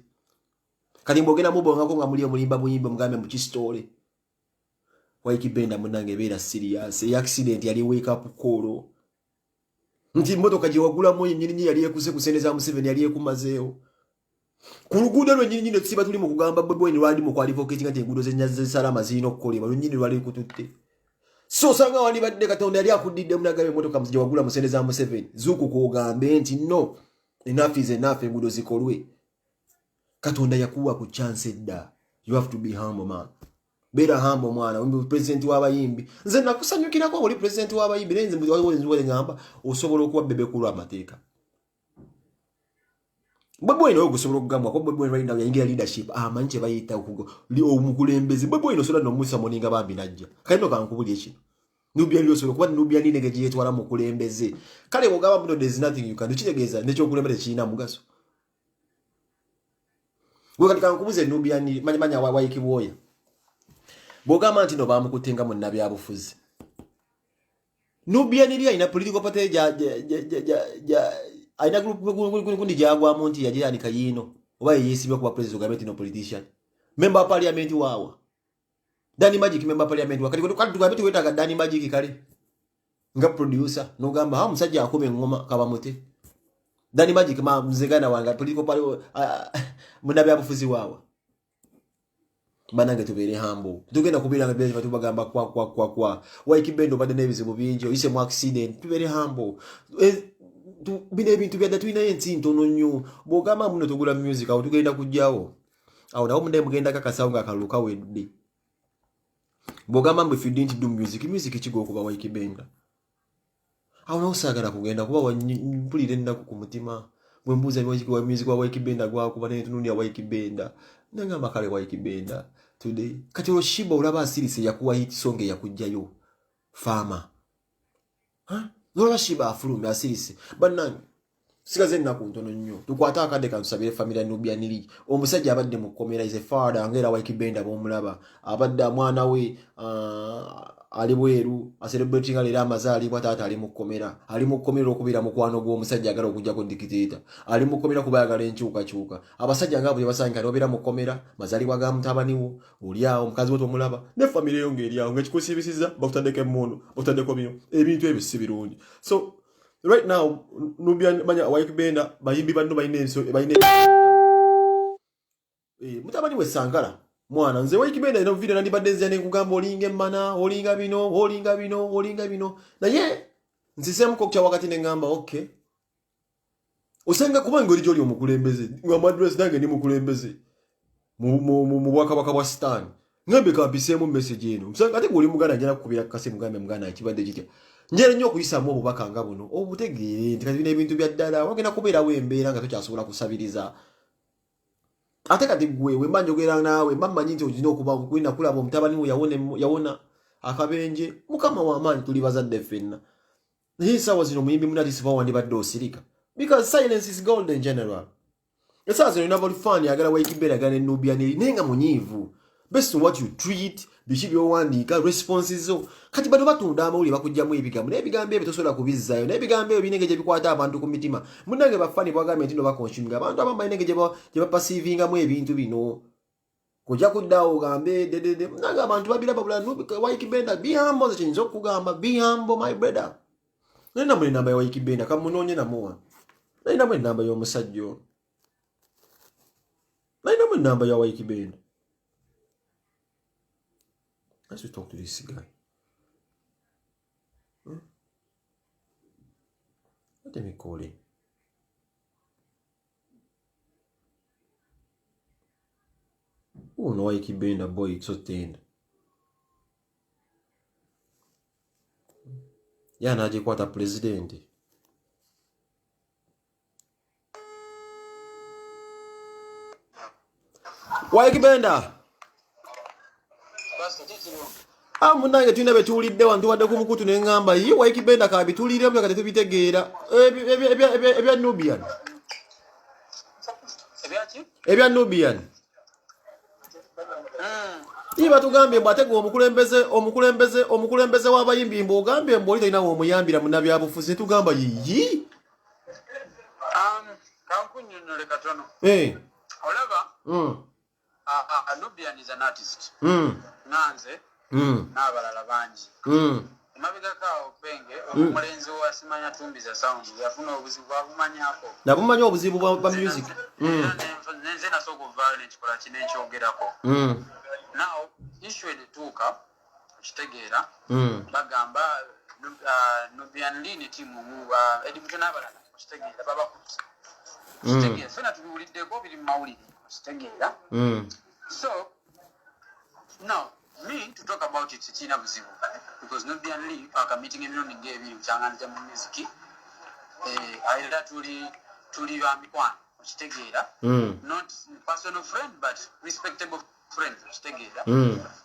Speaker 1: kali mbogenda mubongako nga muli omulimba buyimba mugambe mu kistole Waikibenda munange beera serious accident yali wake up call nti motoka gye wagula moyo nnyini yali ekuse kusendeza Museveni yali ekumazeewo ku luguudo lwe nnyini tusiba tuli mu kugamba Bobi Wine lwali mu kwalivocating ati enguudo z'ennyazi z'Salama zirina okukolebwa nnyini lwali kututte so sanga wali badde Katonda yali akudidde munagabe motoka gye wagula musendeza Museveni zuuku kugambe nti no enough is enough enguudo zikolwe Katonda yakuwa ku chance edda you have to be humble man. Bera hambo mwana wimbi president w'abayimbi nze nakusanyukira ko oli president w'abayimbi lenze mu wale ngamba osobola okuba bebe kulu amateeka Bobi Wine okusobola okugamba ko Bobi Wine right now yayingira leadership amanyi bayita okugo li omukulembeze Bobi Wine osobola no Musa moninga bambi najja kalino kankubuli ekino Nubia lyo osobola kuba Nubia ni nege yetwala mukulembeze kale bogaba muno there's nothing you can do kitegeeza nekyo okulembeze kina mugaso gwe kati kankubuze Nubia ni manya Waikibwoya Bogama nti no bamukutenga mu nabyabufuzi. Nubia nili ina political party aina kundi jagwamu nti yajianika yino. Oba yesibye kuba president government no politician. Member parliament wawa. Danny Magic member parliament wakati tugambe wetaga Danny Magic kale. Nga producer no gamba ha musajja akome ngoma kabamote. Danny Magic ma mzegana wanga political party mu nabyabufuzi wawa. Banange tubere hambo tugenda kubiranga bya batu bagamba kwa Waikibenda bade nebizibu bingi ise mu accident tubere hambo tu bine bintu bya datu ina yenti ntono nyo bogama muno tugula music aho tugenda kujjawo aho nawo munde mugenda kakasawunga akaluka wedde Bogamba if you didn't do music kigo kuba Waikibenda. Awo nosagala kugenda kuba mpulira ennaku ku mutima. Bwe mbuuza music wa Waikibenda gwakuba ne tununya Waikibenda. Nangamba kale Waikibenda today. Kati Roshiba olaba asirise yakuwa hit song yakujjayo. Farmer. Roshiba afulumya asirise. Bannange sigaze ennaku ntono nnyo. Tukwata akadde katusabire family Nubian Lee. Omusajja abadde mu komera is a father ngera Waikibenda bomulaba. Abadde mwana we ali bweru celebrating ali amazaali kwa taata ali mu komera. Ali mu komera okubira mukwano gwo omusajja agala okujja ku dictator. Ali mu komera kubayagala enkyuka. Abasajja ngabo basanga obira mu komera mazali waga mutabani wo. Oli awo omukazi woto mulaba. Ne family yonge eri awo ngekikusiibisiza bakutandeke mmono. Bakutandeko byo. Ebintu ebisibirungi. So right now, Nubian manya Waikibenda bayimbi banno bayine mutabani we Sankara mwana nze Waikibenda ino video nandi baddenze ne kugamba olinga emmana olinga bino naye nzisemu ko kya wakati ne ngamba okay osenga kubanga oli joli omukulembeze ngamba address nange ni mukulembeze mu bwakabaka bwa Stan ngambe kabisemu message eno msanga ate goli mugana njana kukubira kase mugambe mugana ekibadde kitya njere nnyo okuyisamu obubaka nga buno obutegeere nti kati bino ebintu bya ddala wagenda kubeerawo embeera nga tokyasobola kusabiriza ate kati gwewe mba njogera naawe mba mmanyi nti olina okuba kulina kulaba omutabani we yawona akabenje mukama w'amaanyi tuli bazadde ffenna naye essaawa zino muyimbi munatisiba wandibadde osirika because silence is gold in general essaawa zino inaba olifani agala Waikibenda agala ne Nubian Lee naye nga munyiivu based on what you treat biki byowandiika responses zo kati bano batunda amawulire bakujjamu ebigambo n'ebigambo ebyo tosobola kubizzaayo n'ebigambo ebyo binenge gye bikwata abantu ku mitima munnange bafani bwagambye nti no bakonsuminga abantu abamu balina engeri gye bapasiivingamu ebintu bino kujja kuddaawo ogambe dedede munnange abantu babira babula Waikibenda biyambo ze kiyinza okugamba biyambo my brother nalinamu enamba ya Waikibenda kamunoonye namuwa nalinamu enamba y'omusajja ono nalinamu enamba ya Waikibenda. Let's talk to this guy. Let me call him. Oh no, Waikibenda boy, it's so tender. Yana aje kwata president. Waikibenda. Munange tulina betuulidde wantu wadde ku mukutu ne ngamba ye Waikibenda kabituulire byo kati tubitegeera ebya Nubian ebya Nubian iba tugambye mbate go omukulembeze w'abayimbi mbo ogambye mbo oli tolina w'omuyambira munnabyabufuzi tugamba yiyi
Speaker 2: kankunyonole katono olaba Nubian is an artist nanze n'abalala bangi emabegakaawo benge omulenzi wasimanya tumbiza sound yafuna obuzibu bwabumanyako
Speaker 1: nabumanya obuzibu bwa music
Speaker 2: nenze nasooka ovaayo nekikola kinekyogerako now issue etuuka okitegeera bagamba Nubian Lee ne tiimu edibuto n'abalala okitegeera babakuti okitegeera fena tubiwuliddeko biri mu mawulire okitegeera so now me to talk about it china buzibu because Nubian Lee meeting emirundi ng'ebiri mukyanganja mu music ayira tuli bamikwano okitegeera not personal friend but respectable friend okitegeera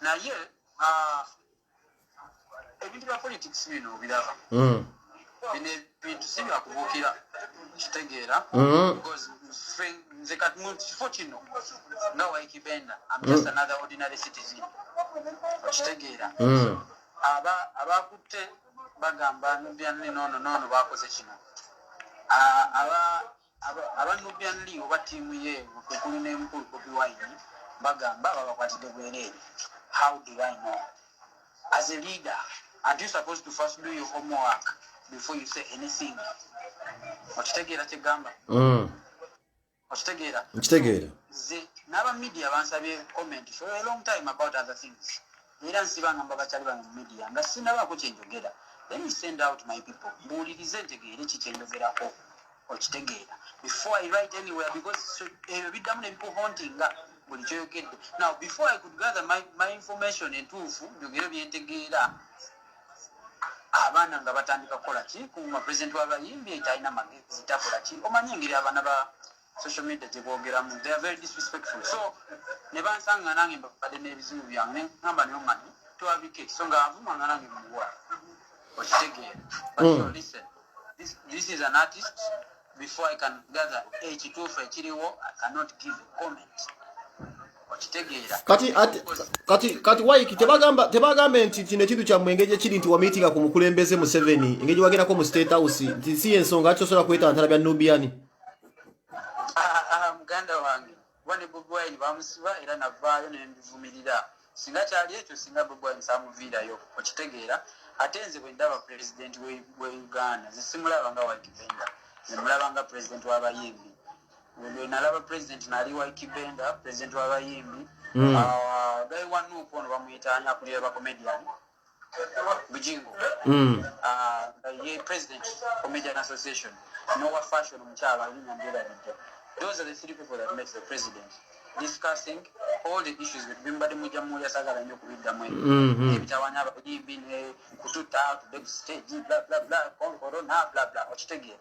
Speaker 2: naye ebintu bya politics bino biraba bino ebintu si byakubuukira okitegeera because nze kati mu kifo kino nga Waikibenda I'm just another ordinary citizen okitegeera abakutte bagamba Nubian Lee nono bakoze kino aba Nubian Lee oba tiimu ye okuli n'emukulu Bobi Wine bagamba babakwatidde bwereere. How do I know? As a leader, aren't you supposed to first do your homework before you say anything? Okitegeera kyegamba okitegeera n'aba media bansabye comment for a long time about other things. Era nsibangamba bakyali bano mu media nga sinabaako kyenjogera. Let me send out my people mbuulirize ntegeere ki kyenjogerako okitegeera before I write anywhere because ebiddamu ne people haunting nga Now, before I could gather my information entuufu njogera byentegeera abaana nga batandika kukola ki kuma president w'abayimbi etalina magezi takola ki omanyi engeri abaana ba social media gyeboogeramu they are very disrespectful so ne bansanga nange mbadde n'ebizibu byange ne ngamba neomanyi twabike so nga avuma nange muwa okitegeera but listen this is an artist before I can gather ekituufu ekiriwo I cannot give a comment.
Speaker 1: Kati waiki tebagamba nti kino ekintu kyammwe engeri kiri nti wamiitinga ku mukulembeze Museveni engeri wagendako mu State House nti si ensonga kyosobola kwetantala bya Nubian.
Speaker 2: Muganda wange wane Bobi Wine bamusiba era navaayo nembivumirira singa kyali ekyo singa Bobi Wine samuviirayo okitegeera ate nze bwe ndaba president we Uganda zisimulaba nga Wakibenda nemulaba nga president w'abayimbi nalaba president nali Wakibenda president w'abayimbi gai wanuupo ono bamuyitaanya akulira ba comedian Bujingo ye president comedian association nowa fashion omukyala alinyambirabidde. Those are the three people that makes the president discussing all the issues with bimbadi mujamuya sagala nyo kubiddamu ebitawanya abayimbi ne kututa to the stage blah blah blah corona blah blah okitegeera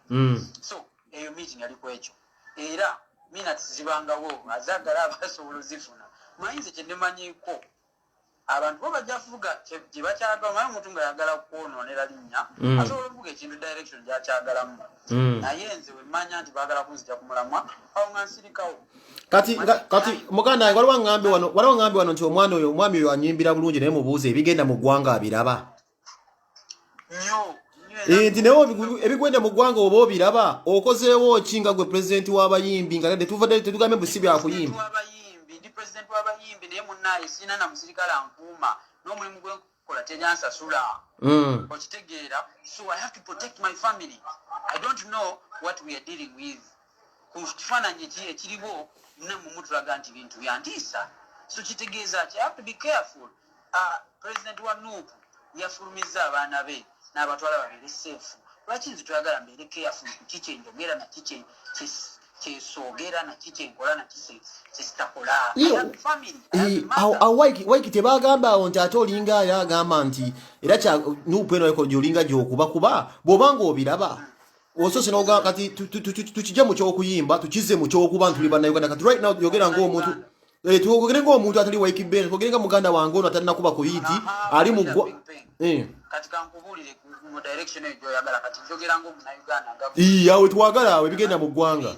Speaker 2: so eyo meeting yaliko ekyo era mina tizibangawo azagala abasobola zifuna mayinze kyendemanyiko abantu bo bajjafuga kyebakyagala maye omuntu nga yagala kwonoonera linnya asobola okuvuga ekintu direction gyakyagalamu naye nze wemmanya nti baagala kunzija ku mulamwa awo nga nsirikawo kati
Speaker 1: muganda waliwo ngambe wano nti omwami oyo anyimbira bulungi naye mubuuze ebigenda mu ggwanga abiraba nti naye ebigenda mu ggwanga oba obiraba okozeewo ki nga gwe pulezidenti w'abayimbi nga tetugambe busi byakuyimba
Speaker 2: ndi president w'abayimbi naye munnaye sina na musirikale ankuuma n'omulimu gwenkola tenyansasula okitegeera so I have to protect my family. I don't know what we are dealing with ku kifaananyi ekiriwo namu mutulaga nti bintu byantiisa so kitegeeza ki I have to be careful. President wa Nuupu yafulumiza abaana be n'abatwala babeere safe. Lwaki nze twagala mbeere careful ku kiki enjogera na kiki kyesogera na kiki enkola na kiki kyesitakola
Speaker 1: waiki tebagamba awo nti ate olinga yagamba nti era kya Nuupu eno ayiko gy'olinga gy'okuba bw'obanga obiraba osose n'ogamba kati tukijje mu ky'okuyimba tukize mu ky'okuba ntuli bannayuganda kati right now yogera ng'omuntu tuogere ng'omuntu atali Waikibenda twogere nga muganda wange ono atalina kuba ku yiti ali mu ggwa
Speaker 2: kati kankubuulire mu direction eyo gy'oyagala kati njogera ng'omunnayuganda
Speaker 1: awe twagala awo ebigenda mu ggwanga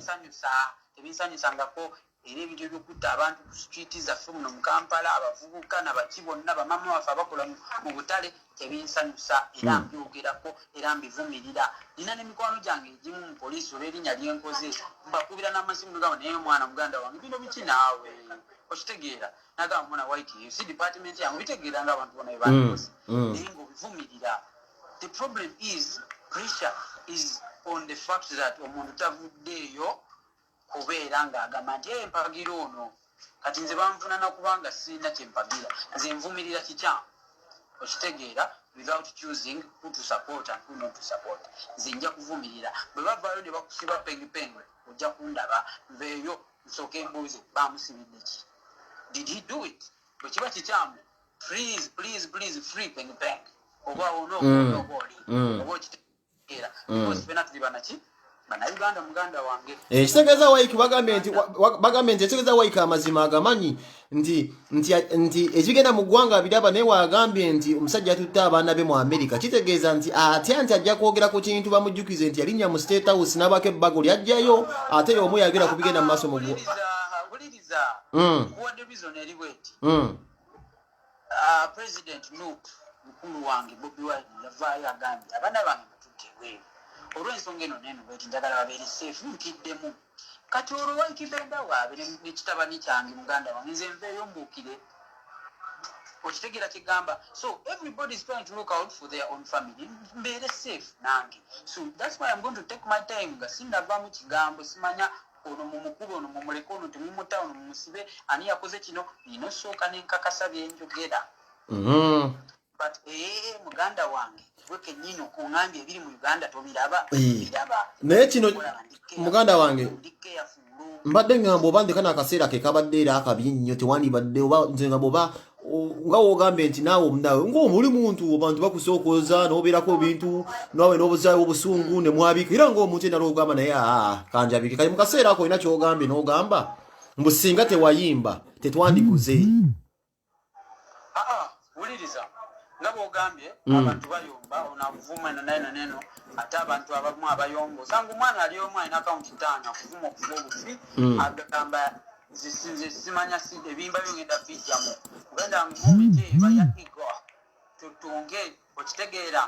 Speaker 2: tebinsanyusangako era ebintu ebyokutta abantu ku street zaffe muno mu Kampala abavubuka nabaki bonna bamama baffe abakola mu butale tebinsanyusa era mbyogerako era mbivumirira nina n'emikwano gyange egimu mu poliisi olw'erinnya lyenkoze mbakubira n'amasimu nogamba naye mwana muganda wange bino biki naawe okitegeera nagamba mwana Waiki si department yange bitegeera nga abantu bona ebandikoze naye ng'obivumirira. The problem is pressure is on the fact that omuntu tavuddeeyo kubeera ng'agamba nti empagira ono kati nze banvunana kubanga sirina kyempagira nze nvumirira kikyamu okitegeera without choosing who to support and who not to support nze nja kuvumirira bwe bavaayo ne bakusiba pengipengwe ojja kundaba nveeyo nsooke embuuze bamusibidde ki did he do it bwe kiba kikyamu please free pengipeng oba onooboli oba okitegeera because fena tuli banaki bannayuganda muganda wange
Speaker 1: ekitegeeza Waiki bagambe nti ekitegeeza Waiki amazima agamanyi nti ekigenda mu ggwanga biraba naye wagambye nti omusajja atutte abaana be mu Amerika kitegeeza nti atya nti ajja kwogera ku kintu bamujjukize nti yalinnya mu State House n'abako ebbago lyajjayo ate y'omu yagera kubigenda mu maaso mu ggwa
Speaker 2: wuliriza kuwadde reason eri bweti President Nuupu mukulu wange Bobi Wine yavaayo agambye abaana bange batutte ebweru olw'ensonga eno neno bweti njagala babeere safe nkiddemu kati olwo Waikibenda waabe n'ekitabani kyange muganda wange nze nveeyo mbuukire okitegeera kigamba so everybody is trying to look out for their own family mbeere safe nange so that's why I'm going to take my time nga sinnavaamu kigambo simanya ono mumukube ono mumuleke ono temumuta ono mumusibe ani yakoze kino nina osooka nenkakasa byenjogera but muganda wange weke nyino kuŋambye ebiri mu Uganda tobiraba biraba
Speaker 1: naye kino muganda wange mbadde ngamba oba ndekana akaseera ke kabadde era akabi nnyo tewandibadde oba nze ngamba oba nga wogambe nti naawe omunawe ng'omuli muntu abantu bakusookoza n'obeerako ebintu nawe n'obuzaayo obusungu ne mwabika era ng'omuntu endala ogamba naye kanjabike kale mu kaseera ako olina kyogambye n'ogamba mbu singa tewayimba tetwandikuze.
Speaker 2: Wuliriza nga bw'ogambye abantu bayomba onavuma neno ate abantu abamu abayomba osanga omwana ali omu alina akawunti 5 okuvuma okuva obufi agamba simanya ebimba byongenda bijjamu ogenda mumiti eba ya ego tutunge okitegeera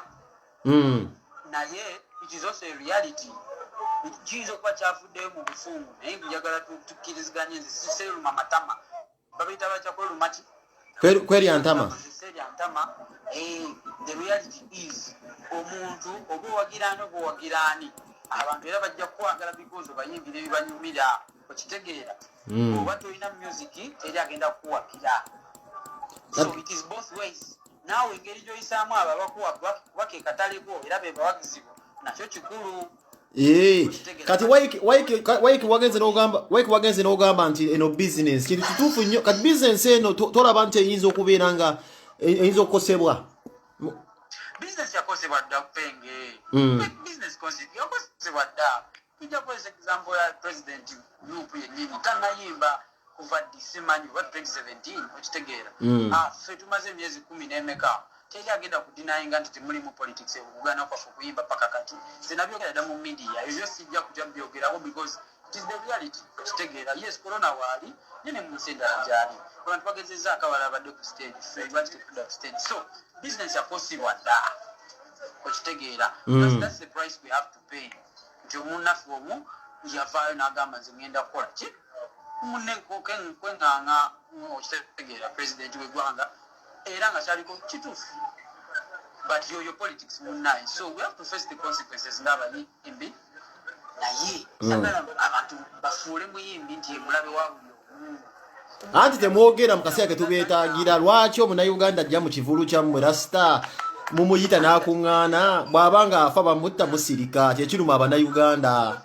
Speaker 2: naye it is also a reality kiyinza okuba kyavuddeyo mu busungu naye njagala tukkiriziganye nze siseruma amatama babiyita bakyakweluma ki
Speaker 1: kwerya ntama.
Speaker 2: The reality is omuntu oba owagiraani oba owagiraani abantu era bajja kukwagala because obayimbira ebibanyumira okitegeera oba tolina music eri agenda kukuwagira so it is both ways naawe engeri gy'oyisaamu abo abakuwa kubake kataleko era be bawagizibwa nakyo kikulu.
Speaker 1: Kati waiki wagenze n'ogamba nti eno business kintu kituufu nnyo kati business eno tolaba nti eyinza okubeera nga eyinza okukosebwa.
Speaker 2: Business yakosebwa dda kupenge business yakosebwa dda tujja kukozesa example ya president group yennyini tanayimba kuva disimanyi oba 2017 okitegeera ffe tumaze emyezi 10 n'emeka teri agenda kudinayinga nti temuli mu politics okugana kwaffe okuyimba paka kati zenabyogera dda mu media ebyo sijja kujja byogerako because it is the reality okitegeera yes corona waali nene mu nsi endala gyali abantu bagezezza akawala abadde ku stage ffe lwaki tetudda ku stage so business yakosibwa dda okitegeera because that's the price we have to pay nti omunnaffe omu yavaayo n'agamba nze ngenda kukola ki munne nkweŋŋaŋa okitegeera president w'eggwanga era nga kyaliko kituufu but your politics munnaye so we have to face the consequences ng'abayimbi naye sagala abantu bafuule muyimbi nti emulabe wa buli omu
Speaker 1: anti temwogera mu kaseera ke tubeetaagira lwaki omunnayuganda ajja mu kivulu kyammwe rasita mumuyita n'akuŋŋaana bw'aba nga afa bamutta musirika kyekiruma abannayuganda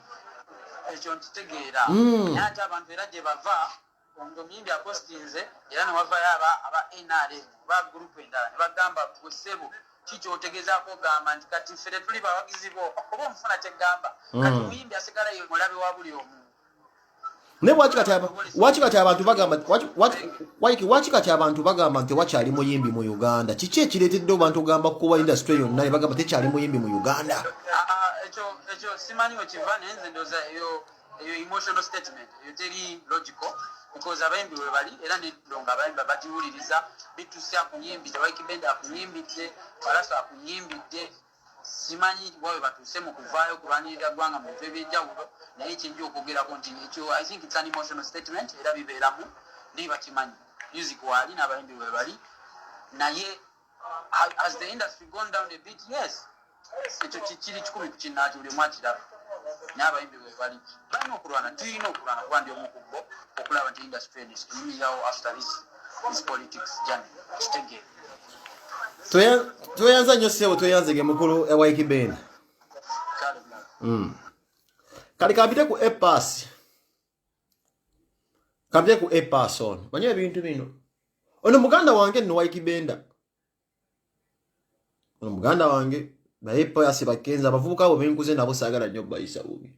Speaker 2: ekyo ntitegeera naye ate abantu era gye bava omuyimbi apostinze era newavayo aba NRM oba gurupu endala ne bagamba bwesebo kikyotegezaako ogamba nti kati ffe tetuli bawagizi bo oba omufuna kyegamba kati omuyimbi asigala ye mulabe wa buli omu.
Speaker 1: Ne waki kati abantu bagamba waki kati abantu bagamba nti wakyali muyimbi mu Uganda kiki ekireetedde abantu ogamba kuba industry yonna ne bagamba tekyali muyimbi mu Uganda?
Speaker 2: Ekyo simanyi wekiva naye nze ndowooza eyo emotional statement eyo teri logical because abayimbi we bali era nedonga abayimbi bagiwuliriza bituuse akunyimbidde Waikibenda akunyimbidde Walaso akunyimbidde simanyi bwawe batuuse mu kuvaayo kulwanirira ggwanga mu bintu eby'enjawulo naye kijja okwogerako nti ekyo I think it's an emotional statement era bibeeramu naye bakimanyi music waali n'abayimbi we bali naye has the industry gone down a bit? Yes, ekyo kiri kikumi ku kinnaaki buli omu akiraba n'abayimbi we bali balina okulwana tulina okulwana kuba ndi omu ku bo okulaba nti industry enyumirawo after this politics journey kitegeere.
Speaker 1: Tweyanza nnyo ssebo tweyanzege mukulu Waikibenda. Kali kampite ku epass. Kampite ku epass ono. Manyi ebintu bino. Ono muganda wange nno Waikibenda. Ono muganda wange naye epass bakenza abavubuka abo benkuze nabo saagala nnyo bayisa bubi.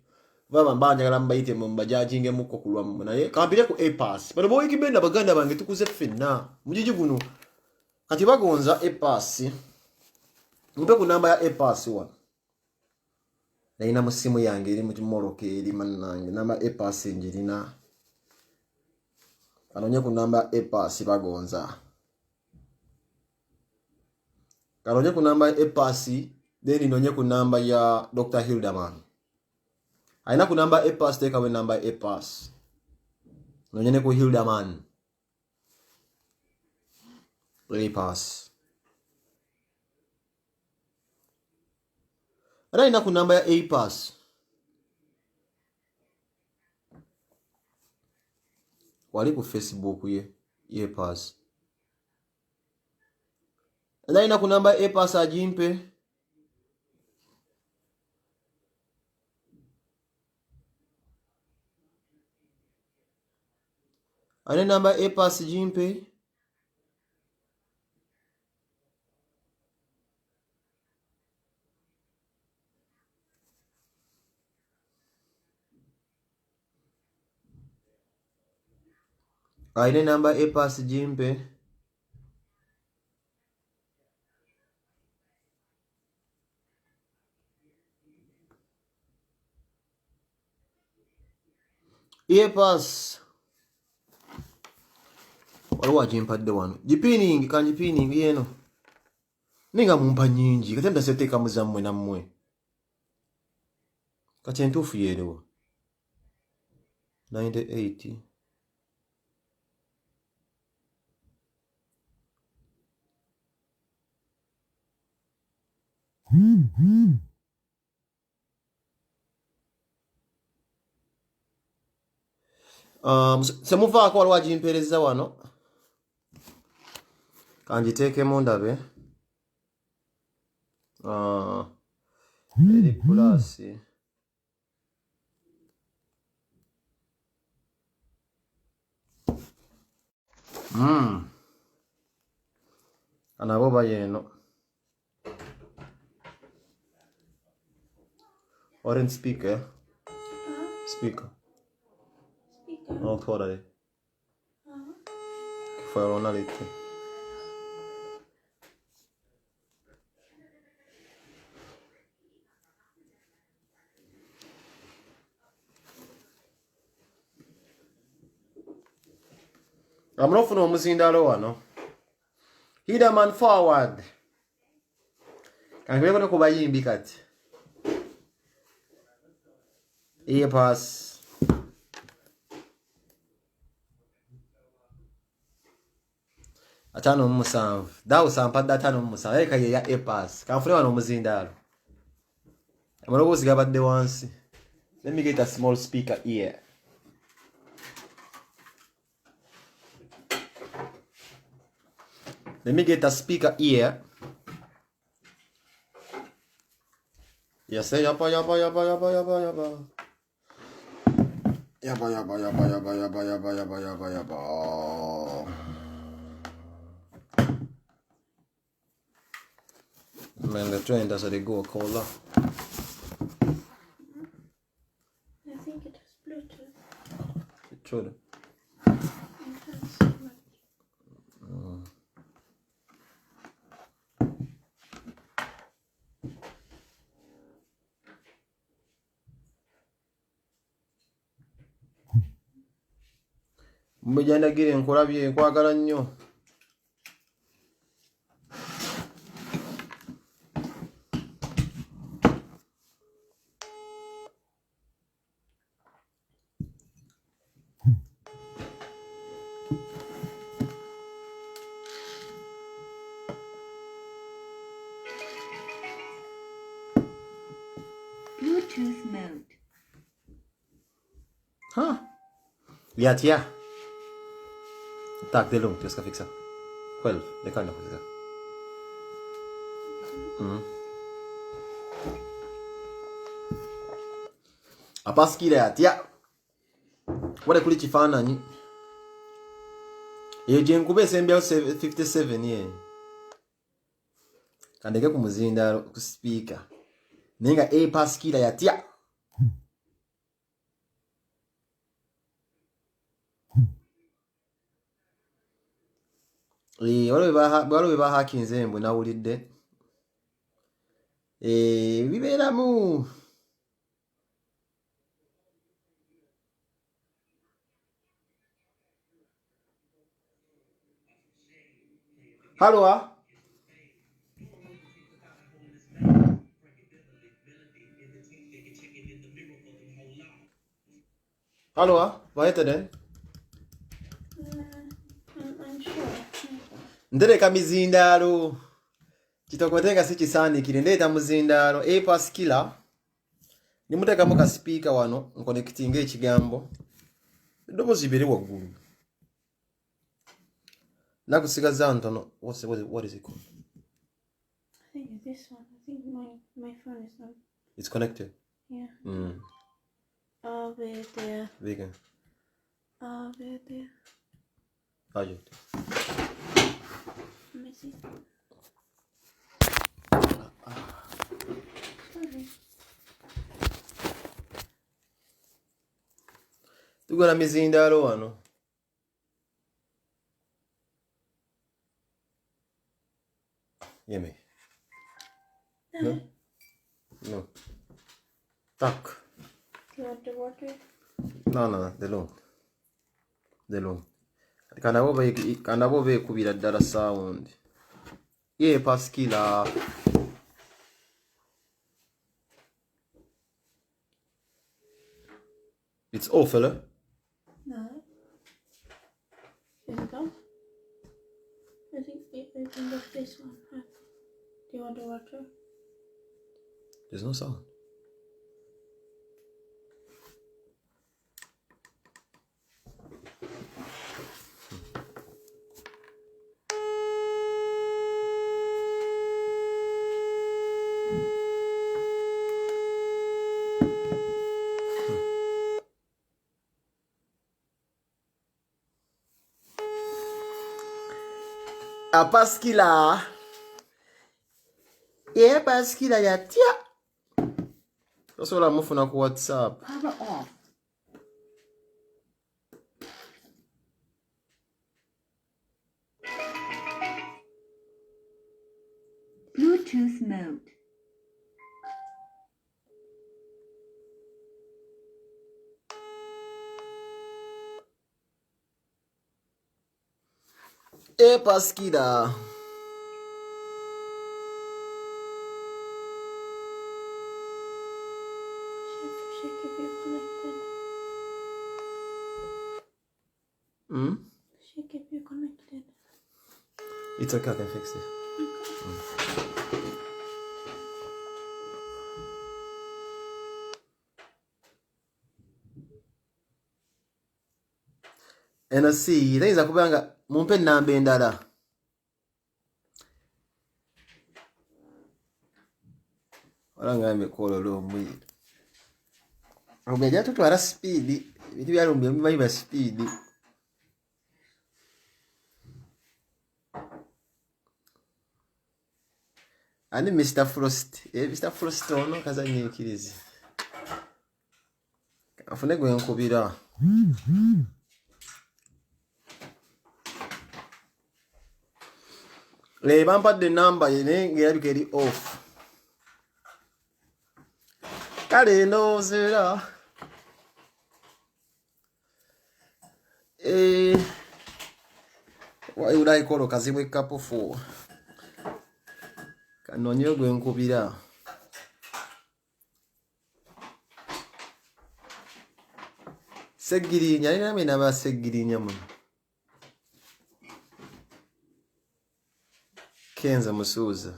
Speaker 1: Baba mbanyagala mbayite mu mbajajinge mukko kulwamu naye kampite ku epass. Bano Waikibenda baganda bange tukuze ffenna. Mujiji guno. Kati bagonza epasi mpe ku namba ya epasi wano naina mu simu yange eri mu kimoloka eri mannange namba epasi njirina kanonye ku namba epasi bagonza kanonye ku namba epasi then nonye ku namba ya Dr. Hildaman aina ku namba epasi teka we namba epasi nonye ne ku Hildaman pass. Ara ina ku namba ya A-pass. Wali ku Facebook ye pass. Ara ina ku namba ya A-pass ajimpe. Ane number A pass Jimpe. Ane number A pass Jimpe. A pass. Waliwo ajimpadde wano. Jipining kan jipining yeno. Ninga mumpa nyingi. Kati mtaseteeka muzammwe nammwe. Kati entuufu yeerewa. 98. Semuvaako waliwo ajimpeereza wano. Kanjiteekemu ndabe. Eri pulasi. Anabo bayeno. Orange speaker. Speaker. No thora. Foi ona lite. Amrofuna omuzindalo wano. Hida man forward. Kankweko no kubayimbi kati. A pass. Atano musanvu. Dawo sampadde atano musanvu. Eka ye ya A pass. Kanfune wano omuzindalo. Amalobozi gabadde wansi. Let me get a small speaker here. Let me get a speaker here. Yes, yapa yapa yapa yapa yapa yapa. Yapa yapa yapa yapa yapa yapa yapa yapa yapa. Man, the train does it go cola.
Speaker 3: I think it has Bluetooth.
Speaker 1: It should. Mujandagire nkulabye nkwagala nnyo.
Speaker 3: Bluetooth mode.
Speaker 1: Huh? Yatia. Tak, det är lugnt. Jag ska fixa. Själv. Det kan jag fixa. Apaskile yatia. Wale kuli kifaananyi. Eyo gye nkube esembyawo 57 ye. Kandeke ku muzindaalo ku speaker. Naye nga Apaskila yatya. Waliwo bwe bahakinze mbwe nawulidde. Bibeeramu. Halwa? Halwa? Vad heter den?
Speaker 3: I'm sure.
Speaker 1: Ntereka mizindaalo. Kitokoteeka si kisaaniikire ndeeta muzindaalo Apaskila. Nimuteekamu ka speaker wano nkonekitinga ekigambo. Eddoboozi biri waggulu. Nakusigaza ntono. What is it called?
Speaker 3: I think it's this one. I think my phone is not.
Speaker 1: It's connected.
Speaker 3: Yeah.
Speaker 1: Mm.
Speaker 3: Over there.
Speaker 1: Vegan.
Speaker 3: Over there.
Speaker 1: Ayo.
Speaker 3: Let me see. Sorry.
Speaker 1: Tukola mizindaalo wano. Yeme. No? No. Tak.
Speaker 3: Do you want the water?
Speaker 1: No, the long. Kanabo be kubira ddala sound. Yeah, Paskila. It's off, fella.
Speaker 3: No. Is it off? I think that's this one. Do you want the water?
Speaker 1: There's no sound. Paskila. Yeah, Paskila ya tia. That's all I'm moving on WhatsApp.
Speaker 3: Power off.
Speaker 4: Bluetooth mode.
Speaker 1: Paskila.
Speaker 3: Check if you're connected. Check if you're connected.
Speaker 1: It's okay, I can fix it. And I see, things are kubanga mumpe namba endala. Wala ngambe kolo lo mwi. Rumbia tutwala speed. Bitu bya rumbia biba speed. Ani Mr. Frost. Mr. Frost ono kazanyikiriza. Afune gwe nkubira. Le bampadde number yene ngirabika eri off. Kale no zera. Why would I call Kazimwe couple for? Kanonyo gwe nkubira. Segirinya ina mina ba segirinya muno. Kenza Musuza.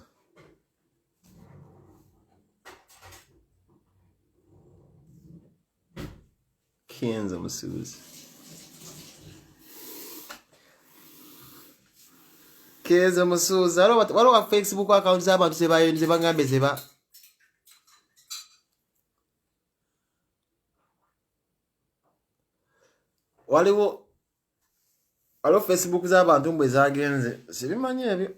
Speaker 1: Kenza Musuza. Kenza Musuza. Walo wa Facebook account z'abantu zebangambe zeba. Waliwo Facebook z'abantu mbwe zagenze. Sibimanyi ebyo.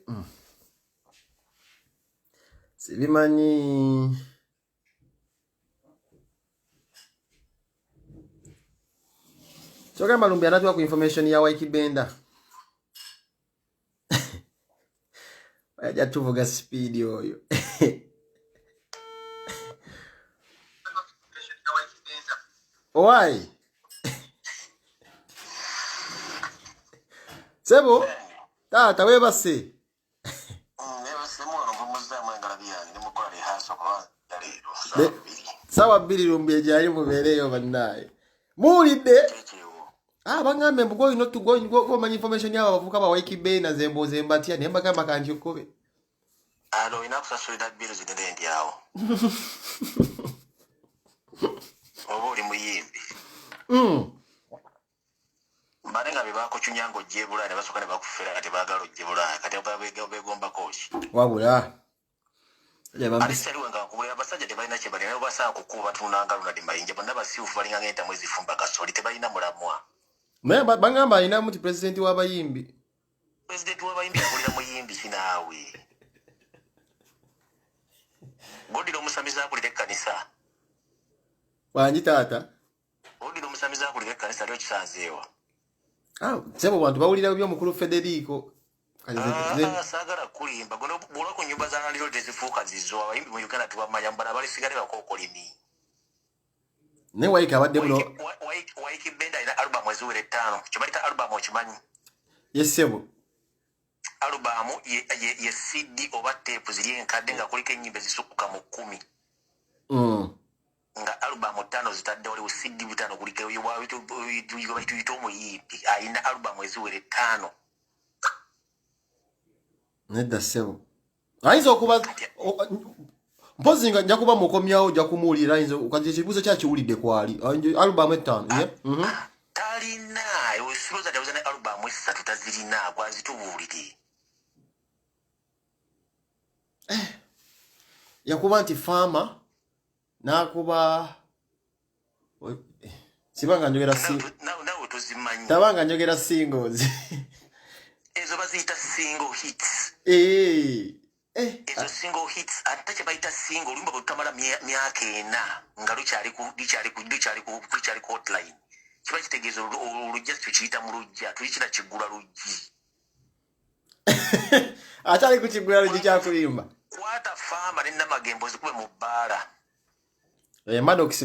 Speaker 1: Sibimanyi. Choka malumbi anatuwa ku information ya Waikibenda. Waja tuvuga speed yoyo. Why? Sebo? Tata weba se. Sawa bili rumbi jari mubereyo bannaye. Mulide. Bangambe mbugo ino go manyi information yawo bavuka ba Waikibenda zembo zembatia nemba kama kanji kobe.
Speaker 5: Alo inakusasulira bill zinendi yawo. Obuli muyimbi. Marenga bibako chunyango jebula ne basoka ne bakufera kati bagalo jebula kati begomba koshi.
Speaker 1: Wabula.
Speaker 5: Alisaliwe nga kubuya basajja tebalina kye balina basa kukuba tunanga luna dimayinje bonna basiufu balinga ngenda mwezi fumba kasoli tebalina mulamwa.
Speaker 1: Bangamba alina muti president w'abayimbi.
Speaker 5: President w'abayimbi akulira muyimbi kinaawe. Godiro omusamiza akulira ekkanisa.
Speaker 1: Wangi taata.
Speaker 5: Godiro omusamiza akulira ekkanisa lyo kisanzeewa.
Speaker 1: Sebo bantu bawulira by'omukulu Federico.
Speaker 5: Saagala kulimba gono bw'ola ku nnyumba z'amaliro tezifuuka zizo abayimbi mu Uganda tubamanya mbala balisigale bakookolimi.
Speaker 1: Ne Waike abadde muno.
Speaker 5: Waike Benda alina album eziwera 5. Kibalita album okimanyi?
Speaker 1: Yes sebo.
Speaker 5: Album ye CD oba tape ziri enkadde nga kuliko ennyimba ezisukka mu 10. Nga album 5 zitadde waliwo CD 5 kuliko tuyita omuyimbi alina album eziwera 5.
Speaker 1: Nedda sebo. Ayinza okuba mpozi nga nja kuba mukomyawo ojja kumuwulira ayinza ukati ekibuuzo kyakiwulidde kwali album 5.
Speaker 5: Talina siroza tabuza ne album 3 tazirina gwazitubuulire.
Speaker 1: Yakuba nti Farmer nakuba sibanga njogera
Speaker 5: nawe tozimanyi.
Speaker 1: Tabanga njogera singles.
Speaker 5: Ezo baziyita single hits. Ezo single hits ate kye bayita single olumba bwetutamala myaka 4 nga lukyali ku hotline. Kiba kitegeeza olujja tukiyita mu lujja tuyikira kiggula luggi.
Speaker 1: Akyali ku kiggula luggi kyakulimba.
Speaker 5: Kwata Farmer ne Namagembo zikube mu bbaala.
Speaker 1: Maddox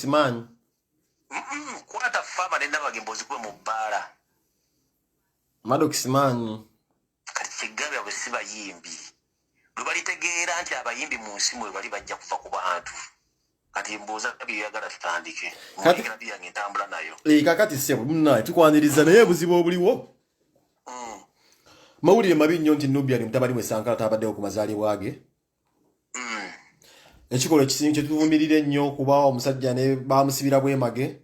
Speaker 1: man.
Speaker 5: Kwata Farmer ne Namagembo zikube mu bbaala.
Speaker 1: Maddox man.
Speaker 5: Kati kigabe abo si bayimbi. Lwe balitegeera nti abayimbi mu nsi mwe bali bajja kuva ku bantu. Kati mbuuza byagala tutandike. Mugera byange ntambula nayo.
Speaker 1: Kakati sebo munaye tukwaniriza naye buzibu obuliwo. Mawulire mabi nnyo nti Nubian mutabani we Sankara tabaddewo ku mazaalibwa ge. Ekikolo ekisinga kye tuvumirira ennyo kuba omusajja ne baamusibira bwemage.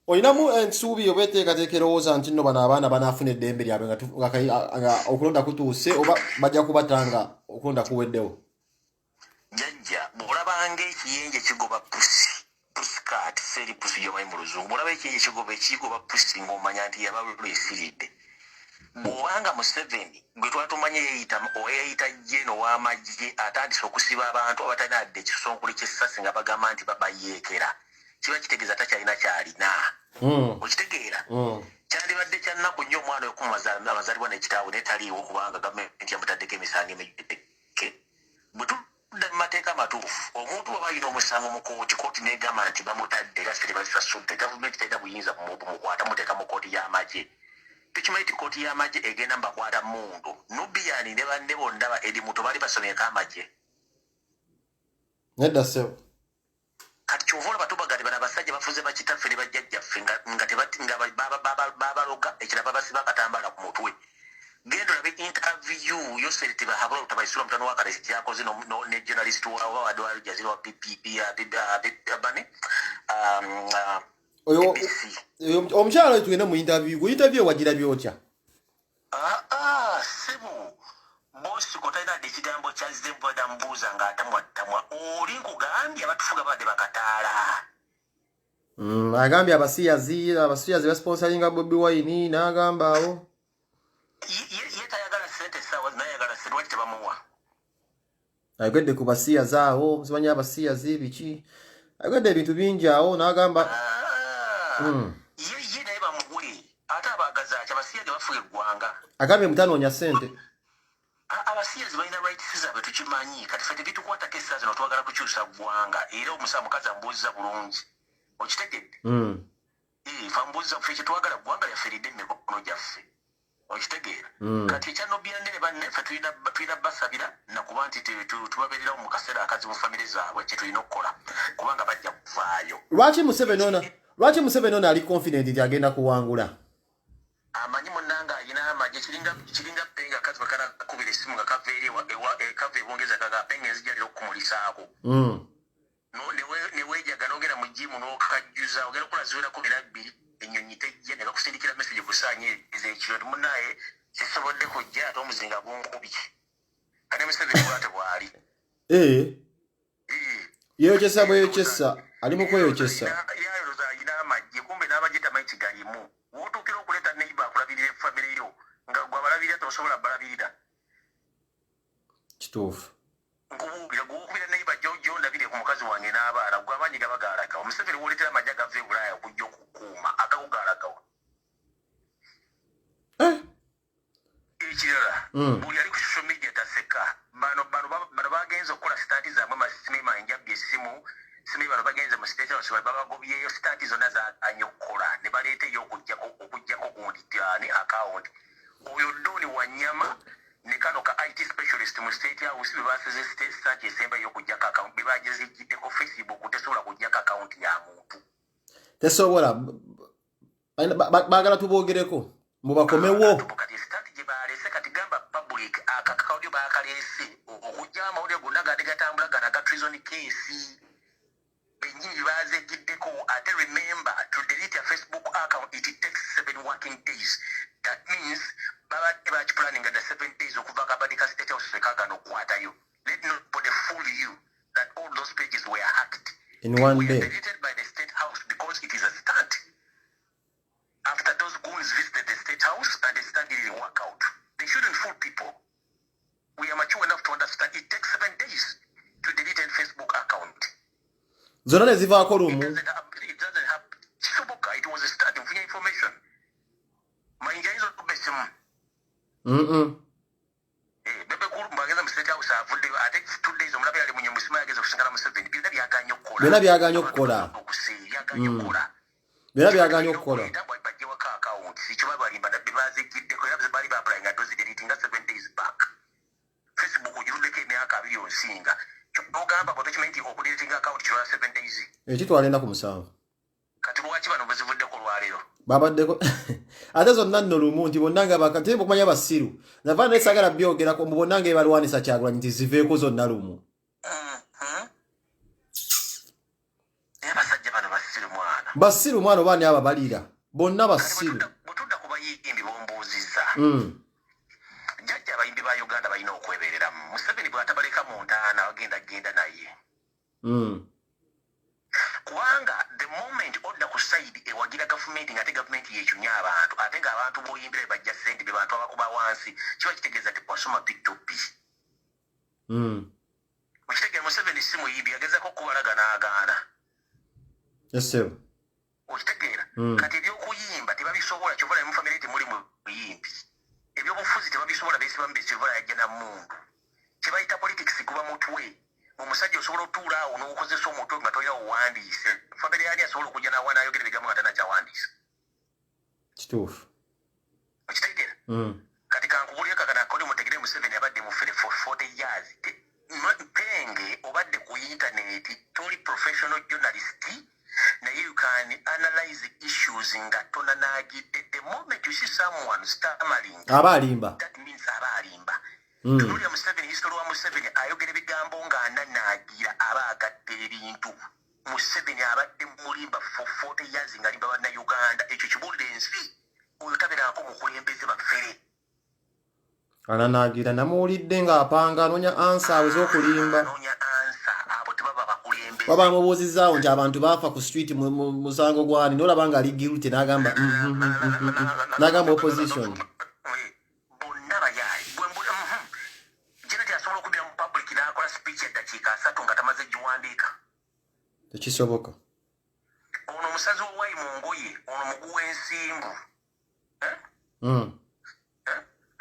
Speaker 1: Olinamu ensuubi oba eteekateeka erowooza nti nno bano abaana banaafuna eddembe lyabwe nga okulonda kutuuse oba bajja kubatanga okulonda kuweddewo?
Speaker 5: Jajja bw'olabanga ekiyenje kigoba puskat seri pusi yomayi mu luzungu bw'olaba ekiyenje kigoba pusi ng'omanya nti yaba lwesiridde. Bw'obanga Museveni gwe twatumanye yeyita jeno w'amagye atandise okusiba abantu abatalina adde ekisonkuli ky'essasi nga bagamba nti bayeekera. Kiba kitegeeza takyalina kyalina. Okitegeera? Kyandibadde kya nnaku nnyo omwana we amazaalibwa n'ekitaawe naye taliiwo kubanga gavumenti yamutaddeko emisango emijjuddeke. Bwe tudda mu mateeka matuufu omuntu bw'aba alina omusango mu kooti n'egamba nti bamutadde era sere basasudde gavumenti talina buyinza bumukwata muteeka mu kooti y'amagye. Tukimanyi nti kooti y'amagye egenda mbakwata mundu. Nubian ne banne bonna ba eri muto bali basomyeko amagye.
Speaker 1: Nedda sebo.
Speaker 5: Kati kyova olaba tubagane bano abasajja bafuze bakitaffe ne bajjajjaffe nga babaloga ekiraba basiba akatambala ku mutwe. Genda olabe interview yoseri tebahabula utabaisula mutano wakale kyakoze ne journalist wa Adwali Jazira wa bane
Speaker 1: omukyalo tugenda mu interview wagira byotya?
Speaker 5: Sebo bosi kotaina de kigambo kya Zemboda mbuza nga atamwa oli nkugambye abatufuga badde bakataala.
Speaker 1: Agambye abasiyazi basponsoringa Bobi Wine n'agamba awo.
Speaker 5: Ye tayagala sente sawa nayagala sente lwaki tebamuwa.
Speaker 1: Ayogedde ku basiyazi awo simanyi abasiyazi biki. Ayogedde ebintu bingi awo n'agamba
Speaker 5: ye naye bamuwe ate abagaza ki abasiyazi bafuga eggwanga.
Speaker 1: Agambye mutanoonya sente.
Speaker 5: Abasiyazi balina rights zaabwe tukimanyi kati ffe tebitukwatako essaa zino twagala kukyusa ggwanga era omukazi ambuuziza bulungi okitegedde. Ffe ambuuziza ffe kyetwagala ggwanga lyaffe eridde emikono gyaffe okitegeera. Kati ekya Nubian ne banne ffe tulina basabira nakuba nti tubabeererawo mu kaseera akazibu famire zaabwe kye tulina okukola kubanga bajja kuvaayo.
Speaker 1: Lwaki Museveni ono ali confident nti agenda kuwangula?
Speaker 5: Amanyi munnanga alina amagye kiringa penga kazi bakana kubira esimu nga kava ebongeza kaga penga ezijalira okumulisaako. Neweejaga n'ogenda mu jimu n'okajjuza ogenda okulaziwerako era 2 ennyonyi tejja ne bakusindikira message kusaanyiriza ekiro munnaye kisobodde kujja ate omuzinga gunkubi. Kane Museveni bwate bwali.
Speaker 1: Yeyokyesa bweyokyesa ali mu kweyokyesa.
Speaker 5: Alina amagye kumbe n'amagye tamanyi kigalimu. Wootuukira tosobola balabirira
Speaker 1: kituufu
Speaker 5: ngubira neiba jojo ndabire ku mukazi wange n'abaala gwe amaanyi gaba gaalagawo Museveni woletera amajja gava e Bulaaya okujja okukuuma agakugaalagawo ekirala buli ali ku social media taseka bano bagenze okukola sitaati zaabwe masimiima enjabbi essimu simi bano bagenze mu state house babagobyeyo sitaati zonna zaaganye okukola ne baleeteyo okugjako gundi tyani account oyo Doni Wanyama ne kano ka IT specialist mu state house bebasize sitaati esembayo okugjako account bebagezijjiddeko Facebook tesobola kugjako account ya muntu
Speaker 1: tesobola baagala tuboogereko mubakomewo
Speaker 5: kati sitaati gye balese kati gamba public akakawulyo baakaleese okujja amawulire gonna gandi gatambula gana ga treason case bennyini bazegiddeko ate remember to delete a Facebook account it takes 7 working days that means babadde bakiplanning the 7 days okuva kabadika state house kagano okukwatayo let nobody fool you that all those pages were hacked
Speaker 1: in one day
Speaker 5: deleted by the state house because it is a stunt after those goons visited the state house and the stunt didn't work out they shouldn't fool people we are mature enough to understand it takes 7 days to delete a Facebook account
Speaker 1: zonna ne zivaako lumu
Speaker 5: it doesn't have kisoboka it was a start nfunye information mayinja yizo tubesimu bebe kulu mbageza mu state house avuddeyo ate 2 days omulabe yali mu nyumba simu yageza okusingana mu 7 byonna byaganye okukola
Speaker 1: byonna byaganye okukola byonna byaganye okukola
Speaker 5: bajjewo ka account sikiba balimba nabbi bazigiddeko era bali baapulaying nga tozidelitinga 7 days back Facebook ogiruddeko emyaka 2 onsinga ogamba ku document okudelitinga account kirwa 7 days
Speaker 1: ekitwala ennaku 7
Speaker 5: kati lwaki bano bezivuddeko olwaleero
Speaker 1: babaddeko ate zonna nno lumu nti bonna nga bakati okumanya basiru nava nesagala byogerako mu bonna nga ebalwanisa Kyagulanyi nti ziveeko zonna lumu
Speaker 5: abasajja bano basiru mwana
Speaker 1: basiru mwana obaani aba balira bonna basiru
Speaker 5: butudda ku bayimbi bombuuzizza jjajja abayimbi ba Uganda balina okwebereramu Museveni bw'atabaleka mu ntaana bagenda naye kubanga the moment odda ku side ewagira gavumenti ng'ate gavumenti yeekyunya abantu ate ng'abantu b'oyimbira bajja ssente be bantu abakuba wansi kiba kitegeeza nti wasoma big to b okitegeera Museveni si muyimbi yagezako okubalaga n'agaana
Speaker 1: esebo
Speaker 5: okitegeera kati ebyokuyimba tebabisobola kyova ne mu famire temuli mu buyimbi ebyobufuzi tebabisobola beesibamu beesivola yajja na mundu kyebayita politics kuba mutwe omusajja osobola otuula awo n'okozesa omutwe nga tolina owandiise famire yani asobola okujja nawa n'ayogera ebigambo nga tanakyawandiisa
Speaker 1: kituufu
Speaker 5: okitegeera kati kankubulire kakana koli mutegere Museveni abadde mufere for 40 years mpenge obadde ku internet toli professional journalist naye you can analyze issues nga tonanaagidde the moment you see someone stammering
Speaker 1: aba alimba
Speaker 5: that means aba alimba tunulira Museveni history wa Museveni ayogera ebigambo nga ananaagira aba agadde ebintu Museveni abadde mulimba for 40 years nga limba banna Uganda ekyo kibuulira ensi oyo tabeerako mukulembeze baffere
Speaker 1: ananaagira namuwulidde ng'apanga anoonya ansa aweze okulimba
Speaker 5: anoonya ansa abo tebaba bakulembeze
Speaker 1: baba bamubuuzizzaawo nti abantu baafa ku street musango gwani n'olaba nga ali guilty n'agamba n'agamba opposition
Speaker 5: bonna bayaayi bwembula jenati asobola okubira mu public n'akola speech eddakiika 3 nga tamaze giwandiika
Speaker 1: tekisoboka
Speaker 5: ono omusazi owayi mu ngoye ono muguwa ensimbu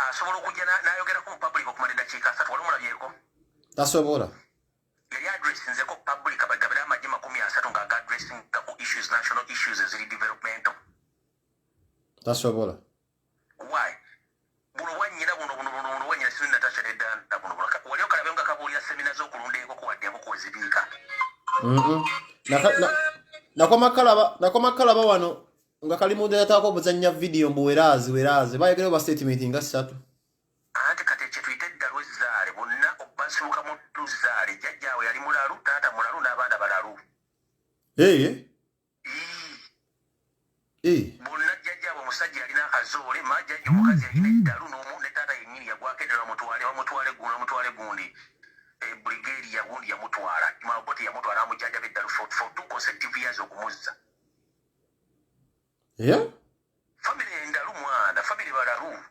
Speaker 5: asobola okujja n'ayogerako mu public okumala eddakiika 3 wali omulabyeko
Speaker 1: tasobola
Speaker 5: yali addressinzeko public abagabira amagye 30 ng'aga addressingako issues national issues eziri developmental
Speaker 1: tasobola
Speaker 5: why buno wanyira buno wanyira sinu Natasha Nedanda buno wali okalabe nga kabuulira semina z'okulunda enkoko wadde enkoko wezibiika
Speaker 1: nakomakalaba wano nga kali mu yataako obuzannya video mbu weraazi bayogerayo ba statement nga 3
Speaker 5: anti kati ekyo tuyita eddalu ezzaale bonna obasibuka mu tuzzaale jjajjaawe yali mulalu taata mulalu n'abaana balalu bonna jjajjaawe omusajja yalina akazoole majjajja omukazi yalina eddalu ne taata yennyini yagwako eddala bamutwale gundi brigeri yagundi yamutwala maboti yamutwala amujjajjaba eddalu for 2 consecutive years okumuzza famire endalu mwana famire balalu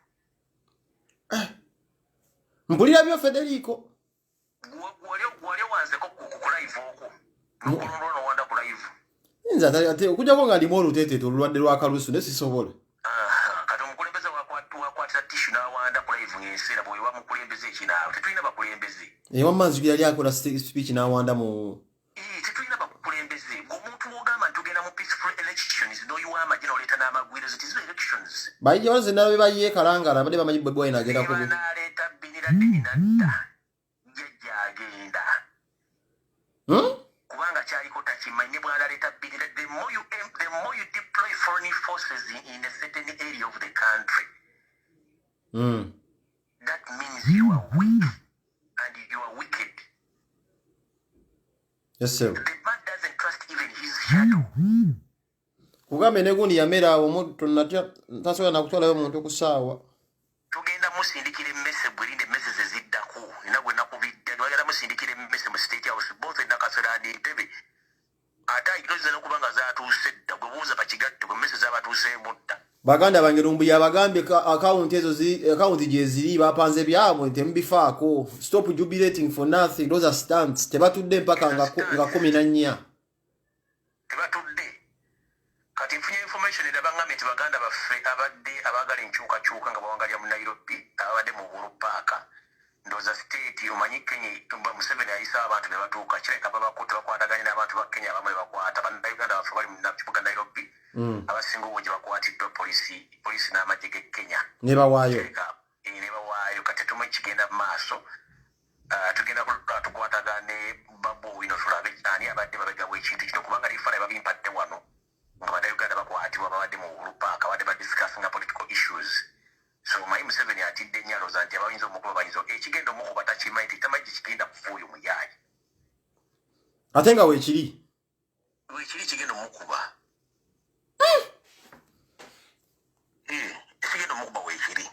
Speaker 1: Mpulira byo Federico.
Speaker 5: Wali wanzeko ku live okwo. Mukulondono wanda ku live.
Speaker 1: Nza ate okujja ko nga limo olutete tulwadde lwa kalusu ne sisobola.
Speaker 5: Kati omukulembeze wakwatira tissue n'awanda ku live ng'enseera bwe bamukulembeze ekinaawo. Tetulina bakulembeze.
Speaker 1: Wamanzi yali akola speech n'awanda mu.
Speaker 5: Tetulina bakulembeze. Omuntu w'ogamba ntugenda mu peaceful elections n'oyiwa amagye n'oleeta n'amagwire zitizo elections.
Speaker 1: Bayije wanze nabe bayiye kalangala abadde bamanyi Bobi Wine agenda ku.
Speaker 5: N'aleeta binira dinadda. Jjajja agenda. Kubanga kyaliko takimanyi bw'analeeta binira. The more you deploy foreign forces in a certain area of the country, that means you are weak and you are wicked.
Speaker 1: Yes, sir.
Speaker 5: The man doesn't trust even his shadow.
Speaker 1: Kugambe ne gundi yamera omuntu natya tasobola nakutwalayo omuntu kusaawa.
Speaker 5: Tugenda musindikira emmese bwerinde emmese zeziddako nina gwe nakubidde twagenda musindikira emmese mu state house both Nakasero and Entebbe ate ayitoze n'okuba nga zaatuuse dda gwe buuza bakigatte bwe emmese zaabatuuseemu dda.
Speaker 1: Baganda bange Lumbuye abagambye account ezo account gye ziri bapanze byabwe tembifaako. Stop jubilating for nothing. Those are stunts. Tebatudde mpaka nga 14.
Speaker 5: Tebatudde. Kati nfunye information erabangamye nti baganda baffe abadde abaagala enkyukakyuka nga bawangalya mu Nairobi abadde mu Uhuru Park. Ndowooza state omanyi Kenya Museveni ayisa abantu be batuuka kireka babakutte bakwataganye n'abantu ba Kenya abamu bakwata bannayuganda baffe bali mu kibuga Nairobi. Abasinga obungi bakwatiddwa polisi n'amagye g'e Kenya.
Speaker 1: Ne bawaayo.
Speaker 5: Ne bawaayo kati tumu ekigenda mu maaso. Tugenda tukwatagane Babu Wine tulabe ani abadde babegawo ekintu kino kubanga lifaananyi babimpadde wano. Nga bannayuganda bakwatibwa babadde mu Uhuru Park abadde badiscussing political issues. So Mayi Museveni atidde nnyaloza nti abayinza omukuba bayinza ekigenda omukuba takimanyi tamanyi kigenda kufuuya omuyaayi.
Speaker 1: Ate nga weekiri.
Speaker 5: Weekiri kigenda omukuba. Kigenda omukuba weekiri.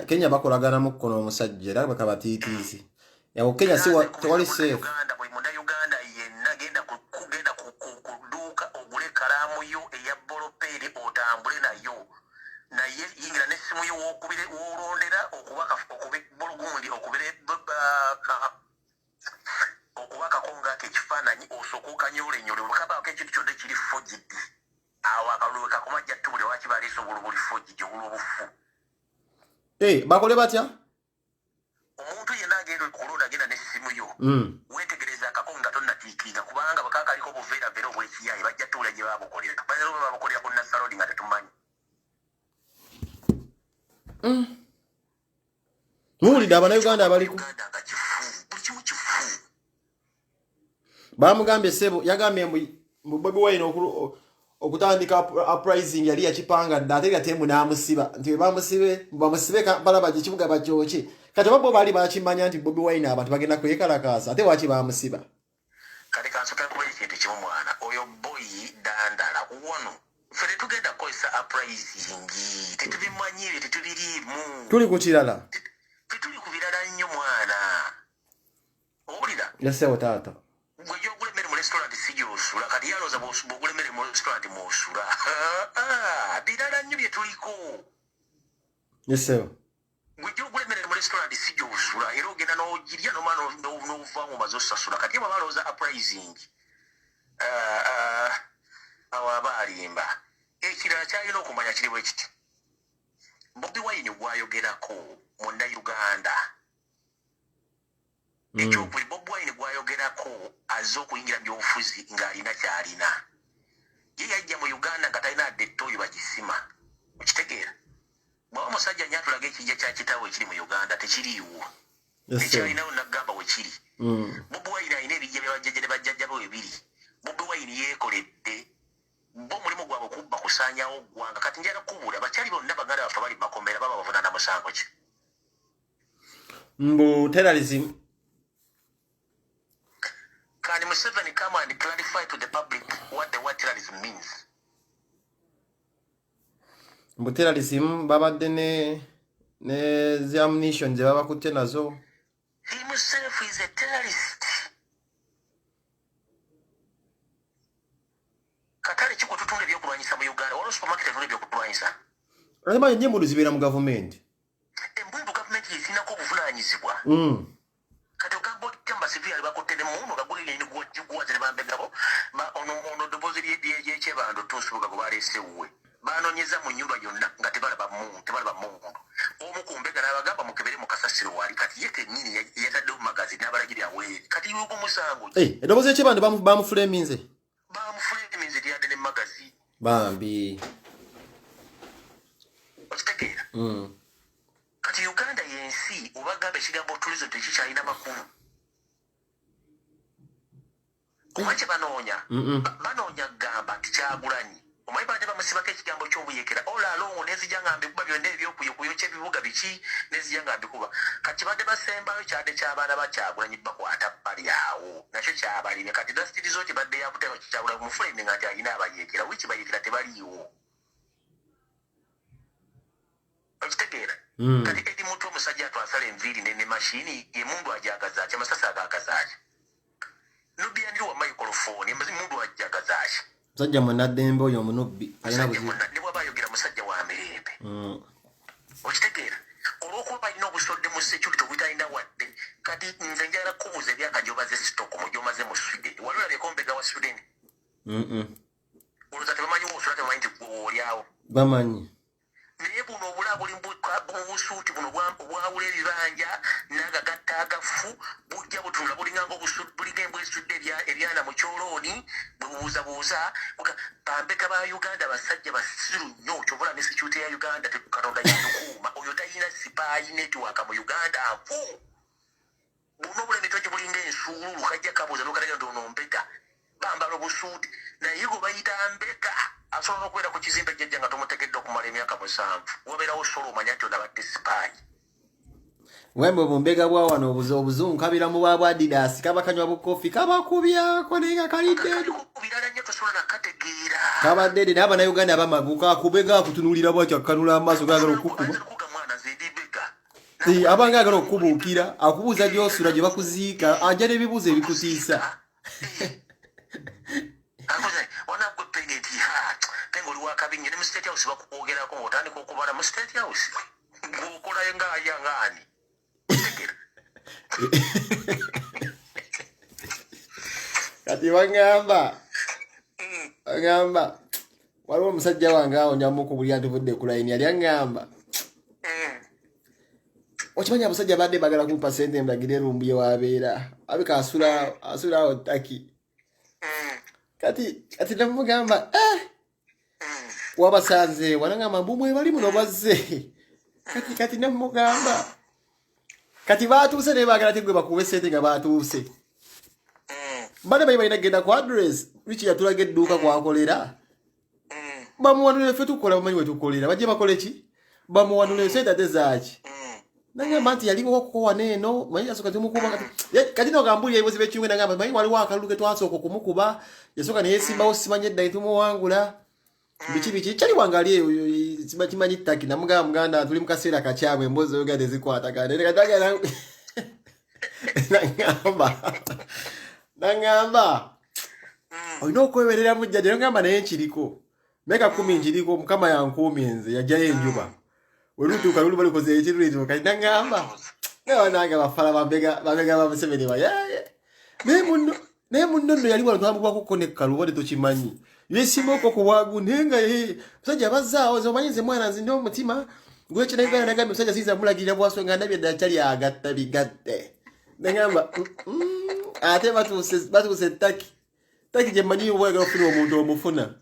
Speaker 1: Kenya bakolagana mu kkono omusajja era bakabatiitiisi. Yawo Kenya si tewali safe.
Speaker 5: Buli munnayuganda yenna genda kuduuka ogule kalaamu yo eya boloperi otambule nayo. Naye yingira n'essimu yo w'olondera okubaka bulugundi okubakako ng'ako ekifaananyi osooka okanyoolenyole olwekabaako ekintu kyonna ekiri fogidi. Awo akalulu kakomajja tubule waki baleese obulubuli fogidi obulubufu.
Speaker 1: Bakole batya?
Speaker 5: Omuntu yenna agenda okulonda agenda n'essimu yo. Weetegereza akako nga tonnatiikiriza kubanga bakakaliko obuveeravera obw'ekiyaayi bajja tuula gye baabukolera. Banyalo bwe baabukolera ku Nassarodi nga tetumanyi.
Speaker 1: Muwulidde abannayuganda abaliko.
Speaker 5: Buli kimu kifu.
Speaker 1: Bamugambye ssebo yagambye mu Bobi Wine okutandika uprising yali yakipangadde ate gatemu n'amusiba nti bamusibe Kampala bagye kibuga bakyoki. Kati bo bali bakimanya nti Bobi Wine abantu bagenda kwekalakaasa ate waki bamusiba.
Speaker 5: Kale kansoka kuba ekintu kimu mwana oyo boy dandala wano ffe tetugenda kukozesa uprising tetubimanyire tetubiriimu.
Speaker 1: Tuli ku kirala.
Speaker 5: Tetuli ku birala nnyo mwana. Owulira?
Speaker 1: Yasewo taata.
Speaker 5: Gwe gy'ogula emmere mu restaurant si gy'osula kati yalooza bw'ogula emmere mu restaurant mw'osula. Birala nnyo bye tuliko.
Speaker 1: Yasewo.
Speaker 5: Gwe gy'ogula emmere mu restaurant si gy'osula era ogenda n'ogirya n'ovaamu omaze osasula kati baba balowooza uprising. Awo aba alimba. Ekirala kyalina okumanya kiri bwe kiti. Bobi Wine gwayogerako munnayuganda. Ekyokuli Bobi Wine gwayogerako azze okuyingira mu byobufuzi ng'alina ky'alina. Ye yajja mu Uganda nga talina adde ettooyi bagisima. Okitegeera? Bw'aba omusajja nnyatulaga ekijja kya kitaawe ekiri mu Uganda tekiriiwo. Ekyalinawo nagamba we kiri. Bobi Wine alina ebijja bye bajjajja ne bajjajja be bibiri. Bobi Wine yeekoledde. Bo mulimu gwabwe kubba kusaanyawo ggwanga kati njala kubula bakyali bonna baganda baffe bali makomera baba bavunaana musango ki.
Speaker 1: Mbu terrorism.
Speaker 5: Can Museveni come and clarify to the public what the word terrorism means?
Speaker 1: Mbu terrorism babadde ne zi ammunition ze babakutte nazo.
Speaker 5: He himself is a terrorist. Katale kiko tutunda ebyokulwanyisa mu Uganda waliwo supermarket etunda ebyokutulwanyisa.
Speaker 1: Alema nyembo zibera mu government.
Speaker 5: Embundu government yisinako obuvunanyizibwa. Kati ogambo kyamba sivya bakotene muno gagulire ni gwaze bambegabo ono deposit ye chebando tusuka ko balesewwe. Banonyeza mu nyumba yonna nga tebala ba muntu. Omukumbega nabagamba mukebere mu kasasiro wali kati yete nyini yatadde mu magazine abalagiri aweri. Kati yuko musango.
Speaker 1: Deposit ye chebando bamu framinze.
Speaker 5: Bamu framinze yadde ne magazine.
Speaker 1: Bambi.
Speaker 5: Okitegera. Kati Uganda yensi obagambe kigambo tourism tekikyalina makulu. Omache banoonya. Banoonya gamba tikyagulanyi. Omaye bade bamusibako ekigambo ky'obuyekera. Olalo nezijja ngambe kuba byonna ebyokuyokuyo ky'ebibuga biki nezijja ngambe kuba. Kati bade basembayo kyade ky'abaana bakyagulanyi bakwata bali awo. Nakyo kyabalime kati dusty resort badde yakutema kikyabula mu friend ngati alina abayekera. Wiki bayekera tebaliiwo. Okitegera. Kati edi muntu omusajja atwasala enviiri ne mashini ye mundu ajagazaaki amasasi agagazaaki. Nubbi andiri wa microphone emazi mundu ajagazaaki.
Speaker 1: Musajja munaddembe oyo omunubbi alina buzibu.
Speaker 5: Ne bw'aba ayogera musajja wa mirembe. Okitegeera olw'okuba balina obusodde mu security obutalina wadde kati nze njagala kubuuza ebyakajobaze sitoko mu gyomaze mu Sweden. Wali olabye mbega wa Sweden? Olowooza tebamanyi woosula tebamanyi nti olyawo.
Speaker 1: Bamanyi.
Speaker 5: Naye buno obula buli busuuti buno bwawula ebibanja n'agagatta agafu bujja butunula bulinganga buliga embwa esudde ebyana mu kyolooni bwe bubuuzabuuza bambeka ba Uganda basajja basiru nnyo kyobula ne security ya Uganda Katonda yalukuuma oyo talina sipaayi netiwaka mu Uganda nfu buno obulemi togi bulinga ensuulu kajja kabuuza n'okalaga nti ono mbega bambala obusuuti naye go bayita mbega asobola okubeera ku kizimbe jjajja nga tomutegedde okumala emyaka 7 wobeerawo solo omanya nti onabadde sipaayi
Speaker 1: wembe bumbega bwa wano obuzungu kabira mu bwa Adidas kaba kanywa bukofi kabakubyako nenga kalidde
Speaker 5: kubirala nnyo tosobola nakategeera
Speaker 1: kabadde n'aba na Uganda bamaguka akubega akutunulira bwakyo akanula amaaso gaagala okukuba abanga agala okubuukira akubuuza gy'osula gye bakuziika anja n'ebibuuzo ebikutiisa
Speaker 5: wanagwe pengeti penga oli wakabinye ne mu state house bakukwogerako ng'otandika okubala mu state house ng'okolayo ng'ayangaani
Speaker 1: kati bagamba waliwo omusajja wange awo njamuku buli antuvudde ku layini yali aŋŋamba okimanyi abasajja badde bagala kumpa sente mbagire rumbu ye wabeera abika asula awo taki kati namugamba wabasanze wanangamba mbumwe bali muno bazze kati namugamba kati batuuse ne bagala tegwe bakuwe sente nga batuuse bane bayi balina genda ku address wiki yatulaga edduuka kwakolera bamuwanule ffe tukola bamanyi we tukolera bajje bakole ki bamuwanule sente ate zaaki nangamba nti yaliwo okukowa neeno manyi yasooka tumukuba kati nogambulira ebibuzi b'ekiwunge nangamba manyi waliwo akalulu ke twasooka okumukuba yasooka neyesimbawo simanyi edda netumuwangula biki kyali wange ali eyo kimanyi ttaki namugamba muganda tuli mu kaseera kakyamu emboozi oyoga tezikwatagana nangamba olina okwebereramu jjajja nogamba naye nkiriko meka 10 nkiriko mukama yankuumye nze yajjayo enjuba welutuuka luli balikoze ekirulituuka kati nangamba nawananga bafala bambega ba Museveni bayaye naye munno nno yali wano twambugwako koneka lubade tokimanyi yesimoko kuwagu nenga musajja bazaawo ze omanyi nze mwana nze ndio omutima gwekyo naigana nagambye musajja sinza mulagirira bwaswe nga ndabye ddala kyali agatta bigatte nagamba ate batuuse taki gye mmanyi obwagala okufuna omuntu omufuna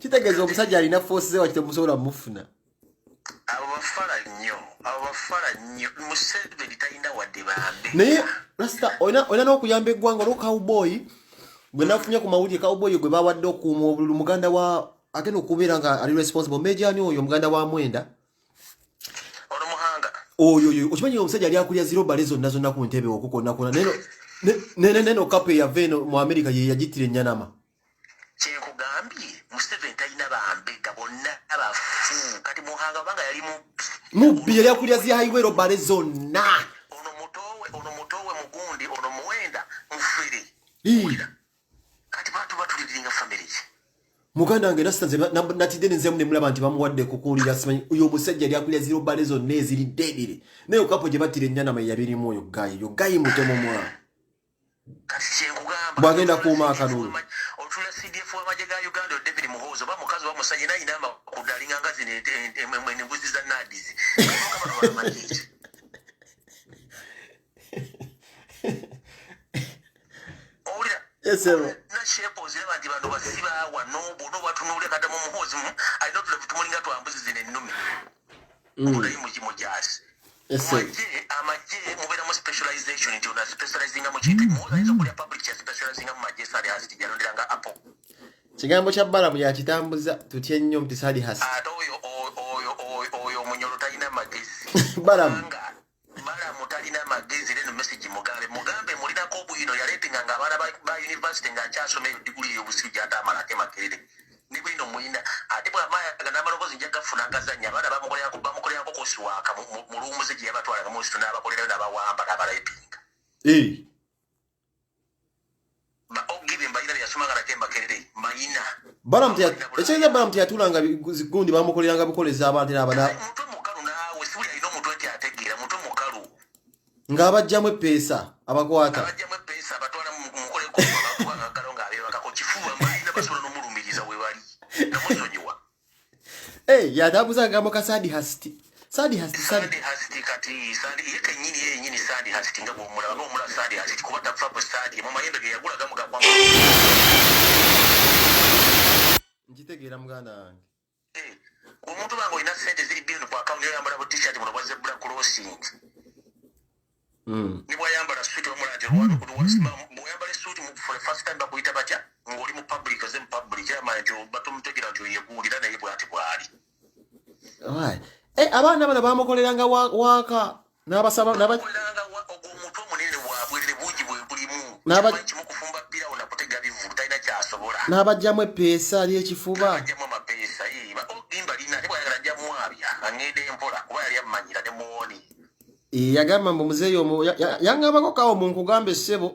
Speaker 1: kitegeeza omusajja alina foosi ze wakite musobola mufuna
Speaker 5: abo bafala nnyo Museveni talina wadde bambe
Speaker 1: naye rasta olina n'okuyamba eggwanga olwo cowboy gwe nafunye ku mawulire cowboy gwe bawadde okuuma obululu muganda wa agenda okubeera nga ali responsible mejani oyo muganda wa Mwenda
Speaker 5: ono muhanga
Speaker 1: oyo okimanyi omusajja ali akulya zero bale zonna ku ntebe okukonakona neno kape yava eno mu America ye yagitira ennyanama
Speaker 5: kyenkugambye Museveni talina bambega bonna abafu kati muhanga banga yali
Speaker 1: mubbi yali akulya zi highway robale zonna
Speaker 5: ono mutowe mugundi ono Mwenda mufere kati bantu batuliringa family
Speaker 1: muganda wange nasitanze natidde nze mune mulaba nti bamuwadde kukulira simanyi uyo omusajja yali akulira zero bale zonna eziri dedire naye okapo gye battira ennyana yabirimu oyo gayi mutemu mwana
Speaker 5: kati kyenkugamba
Speaker 1: bwagenda kuuma akalulu
Speaker 5: otula CDF w'amagye ga Uganda David Muhoozi oba mukazi wa musajja nayina amakudde alinga nga zino embuzi za nadizi owulira nasheepooziraba nti bantu basibaawa nobatunulire kata mu Muhoozi alina otula vitumulinga twambuzi zino ennumi obulayi mujaasi amagye mubeeramu specialization nti ona specializinga mu kintu ayinza okulya public kya specializinga mu magye Sadi Hasiti gyalonderanga Apple
Speaker 1: kigambo kya balamu yakitambuza tutya ennyo muti Sadi Hasiti
Speaker 5: ate oyo omunyolo talina magezi
Speaker 1: balamu
Speaker 5: talina magezi leno message mugambe mulinako obuyino yaleetinga nga abaana ba university ngaakyasoma eyo diguli ey'obusijja ate amalako makerere ne bwino muyina ate bw'amaayaga n'amaloboozi nja gafuna agazannya abaana bamukolerako kosiwaaka mu luwumuzi gye yabatwalaga mu situ n'abakolerayo n'abawamba n'abalayipinga ogibe mbayina byeyasomanga nate makerere mayina
Speaker 1: ekyenza balamu teyatulanga gundi bamukoleranga bukoleza abantu
Speaker 5: mutwe mukalu naawe sibuli alina omutwe nti ategeera mutwe mukalu
Speaker 1: ng'abajjamu epeesa abakwata
Speaker 5: abatwala mukolekogalo ng'abeebakako kifuba mbalina basobola n'omulumiriza we bali namusonyiwa
Speaker 1: yatambuza agambo ka Sadi Hasiti
Speaker 5: Sadi Hasiti kati ye kennyini yenyini Sadi Hasiti nga bw'omulaba ng'omulaba Sadi Hasiti kuba takufa ku Sadi mu mayembe ge yagula gamu gakwa
Speaker 1: nkitegeera muganda wange
Speaker 5: omuntu bange olina ssente ziri billion ku akawunti yoyambala bu t-shirt muno bwa zebra crossing ni bwayambala suuti omulanje bwayambala esuuti for the first time bakuyita batya ng'oli mu public oze mu public kyamanya nti batumutegera nti oyeguulira naye bwati bwali
Speaker 1: abaana bano bamukoleranga waaka n'abasaba
Speaker 5: omutwe omunene wabwerere buugi bwe bulimu kimu kufumba ppirawo nakutega bivulu talina kyasobola
Speaker 1: n'abajjamu epeesa ly'ekifuba
Speaker 5: abajjamu amapeesa ogimba lina ate bwayagala njyamu abya aŋŋenda empola kuba yali ammanyira ne muwoni
Speaker 1: yagamba mbu muzeeyi yaŋŋambako kawo munkugambe ssebo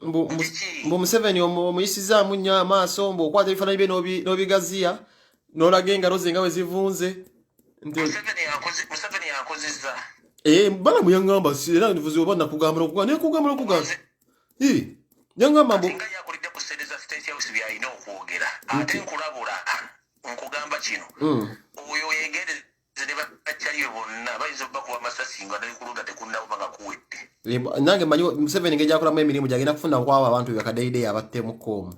Speaker 1: mbu Museveni omuyisizaamu nnyo amaaso mbu okwata ebifaananyi bye n'obigaziya n'olaga engalo ze nga we zivunze
Speaker 5: Museveni yankozizza
Speaker 1: balamu yaŋŋamba era nvuze oba nakugamba nekugambakugambe yaŋŋamba mbu
Speaker 5: nga yakulidde ku ssente za State House byalina okwogera ate nkulabula nkugamba kino oyo yegereze ne bakyaliwe bonna bayinza okubakuba amasasi nga nalikulunda tekunnaba nga kuwedde
Speaker 1: nange manyi Museveni ng'ejakolamu emirimu gyagenda kufuna kwabo abantu bakadeideyi abattemuko omu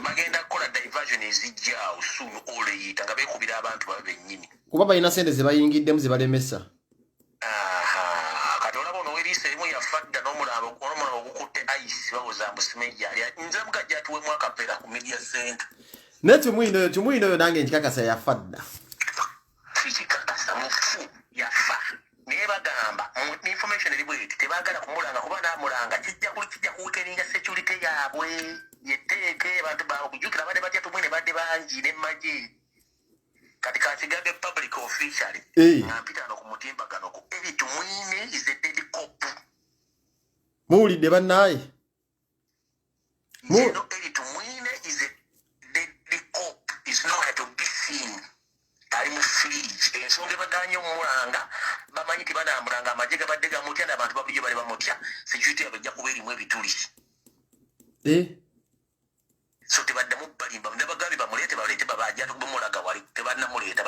Speaker 5: bagenda kukola diversion ezijjaawo suunu oleyita nga beekubira abantu babe bennyini
Speaker 1: kuba balina sente ze bayingiddemu ze balemesa
Speaker 5: kati olaba ono weriisa erimu yafa dda n'omulaba ogukutte ice bawoza mbusimeji alya nze mugajja atuwemu akapera ku media center
Speaker 1: naye tumwino oyo nange nkikakasa yafa dda
Speaker 5: kikakasa mufu yafa naye bagamba information eri bweti tebaagala kumulanga kuba naamulanga kijja kuwikeninga security yaabwe yeteeke abantu bawe okujjukira badde batya tumwine badde bangi n'emmagye kati kansigadde public officially ngampitano ku mutimbagano ku eri tumwine is a dead cop
Speaker 1: muwulidde bannaaye
Speaker 5: eri tumwine is a dead cop is nowhere to be seen ali mu fridge ensonga ebaganye omulanga bamanyi tibanamulanga amagye gabadde gamutya n'abantu babulyo bali bamutya security yabwe ejja kuba erimu ebituli so tebaddamu balimba nebagambi bamuleete baleete babajja tubamulaga wali tebannamuleeta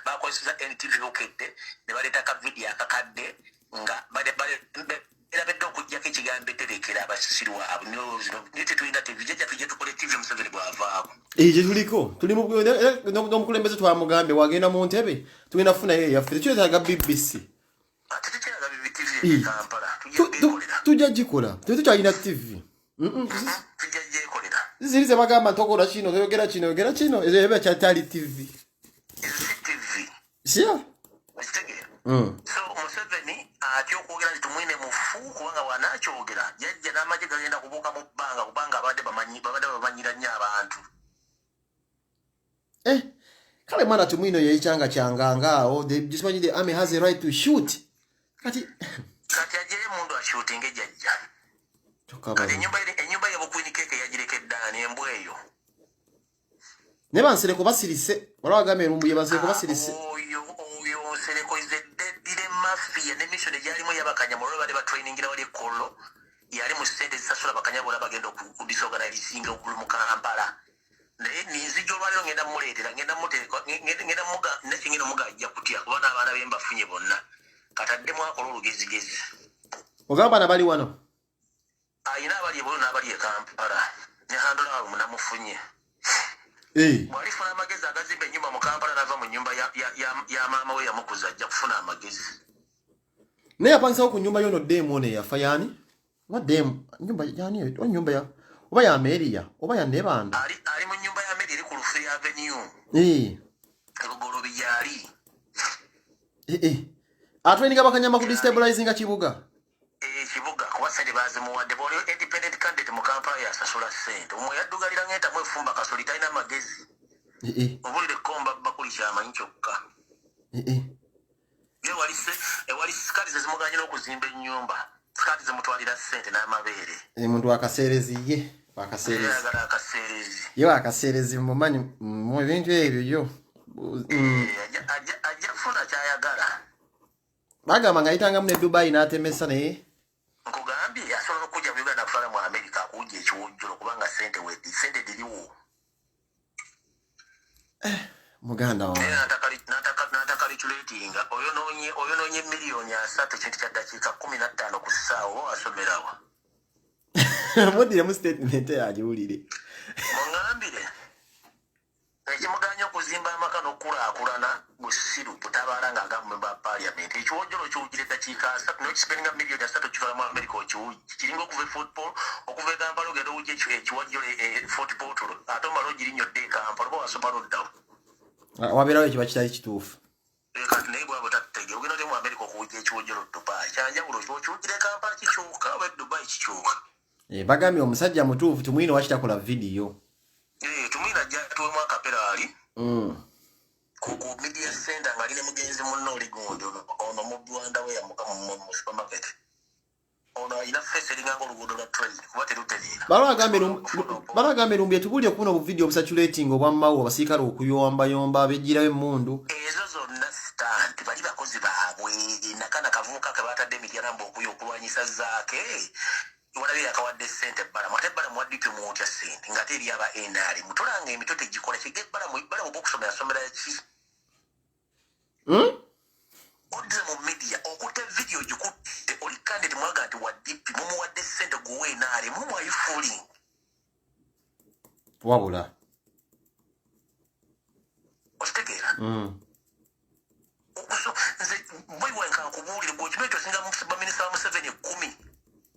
Speaker 5: bakozesa NTV okedde ne baleeta akavidiyo akakadde nga erabedde okugjako ekigambo etterekera abasisiru waabwe naye tetulina TV jjajjaffe gye tukole TV Museveni bw'avaako
Speaker 1: gye tuliko tuli n'omukulembeze twamugambye wagenda mu ntebe tugenda kufunayo eyaffe tekyetaaga BBC
Speaker 5: ate tekyeraga BBTV Kampala
Speaker 1: tujja gikola tetukyalina TV
Speaker 5: tujja gyekolera
Speaker 1: ziri ze bagamba ntokola kino toyogera kino ezo eba kyatali TV sia
Speaker 5: okitegeera so Museveni atya okwogera nti tumwine mufu kubanga wanakyogera jajja n'amagye gagenda kubuuka mu bbanga kubanga babadde bamanyira nnyo abantu
Speaker 1: kale mwana tumwino yeyikyanga kyanganga awo simanyi the army has a right to shoot kati
Speaker 5: ajeyo mundu ashootinga ejjajja kati ennyumba yabukwini keeke yagirekeddaani embwa eyo
Speaker 1: Ne bansereko basirise. Wala agame rumbuye bansereko basirise.
Speaker 5: Oyo Nsereko is a deadly mafia ne mission ejalimu yabakanyamula bali ba training ira wali kollo. Yali mu sente zisasula bakanyamula bagenda ku disorganizinga okulu mu Kampala. Naye ninzijo lwaliro ngenda muleetera ngenda muga nekingino muga ajja kutya kubona abaana bemba funye bonna. Kataddemu akola olugezigezi.
Speaker 1: Ogamba na bali wano.
Speaker 5: Ayina abali ebolo n'abali e Kampala. Ne handola munamufunye. Walifuna amagezi agazimba ennyumba mu Kampala nava mu nyumba ya maama we yamukuza ajja kufuna amagezi.
Speaker 1: Ne yapansawo ku nyumba yono demu one yafa yani? Wa demu nyumba yani o nyumba ya oba ya Ameria oba ya Nebanda.
Speaker 5: Ali mu nyumba ya Ameria eri ku Lufiri Avenue. Ebugolo byali.
Speaker 1: Atweninga bakanyama ku destabilizing kibuga.
Speaker 5: Kibuga kubasajja bazimuwadde boli independent candidate mu Kampala yasasula sente. Omwe yaddugalira ngeta mwefumba kasoli talina magezi. Obulire komba bakuli kyamanyi kyokka. Wali sikati zezimuganyira okuzimba ennyumba. Sikati zimutwalira sente n'amabeere.
Speaker 1: Muntu akaserezi ye.
Speaker 5: Yagala akaserezi.
Speaker 1: Yo akaserezi mumanyi mu bintu ebyo yo.
Speaker 5: Ajja kufuna kyayagala.
Speaker 1: Bagamba ngayitanga mu Dubai n'atemesa naye.
Speaker 5: Nkugambye asobola okujja mu Uganda kufala mu America akujja ekiwojjolo kubanga sente diriwo.
Speaker 1: Muganda wa.
Speaker 5: Natakalitulatinga oyonoonye miliyoni 3 ekintu kya dakiika 15 ku ssaawa oba wasomerawa.
Speaker 1: Mudire mu statement yagiwulire.
Speaker 5: Mungambire. Ekimuganya okuzimba amaka n'okulaakulana busiru butabaala ng'agamba memba parliament. Ekiwojjolo kiwujjira eddakiika 3 n'okisipenga miliyoni 3 kifala mu America okiwujji. Kiringa okuva football okuva Kampala ogenda owujja ekiwojjolo football ate omala ogirinyodde Kampala oba wasoma loddawo.
Speaker 1: Waberawo ekiba kitali kituufu.
Speaker 5: Kati naye bwaba tattege ogenda oti mu America okuwujja ekiwojjolo Dubai. Kyanjawulo kiwujjira Kampala kikyuka oba Dubai kikyuka.
Speaker 1: Bagambye omusajja mutuufu tumwine wakitakola video.
Speaker 5: Tumwina ajja tuwemu akaperaali. Ku media center nga line mugenzi munno oli gundi ono mu Rwanda we yamuka mu supermarket. Ono ina face eringa oluguudo lwa train kuba terutereera.
Speaker 1: Balagambe lumbye tubulye kuno bu video obusatulating obwammawo abasirikale okuyomba abejjirawo emmundu.
Speaker 5: Ezo zonna stand bali bakozi baabwe nakana kavubuka ke batadde emiryango okulwanyisa zaake. Walabi akawadde sente bala mwate bala mwaddipe mu otya sente ngate eri aba NRM mutolanga emitote gikola kige bala mu bokusomera somera ki odze mu media okutte video gikutte oli candidate mwaga nti waddipe mu wadde sente guwe NRM mu ayifuli
Speaker 1: wabula
Speaker 5: ositegeera okuso nze boy wenka kubuulire gwokimeto singa mu minister wa Museveni 10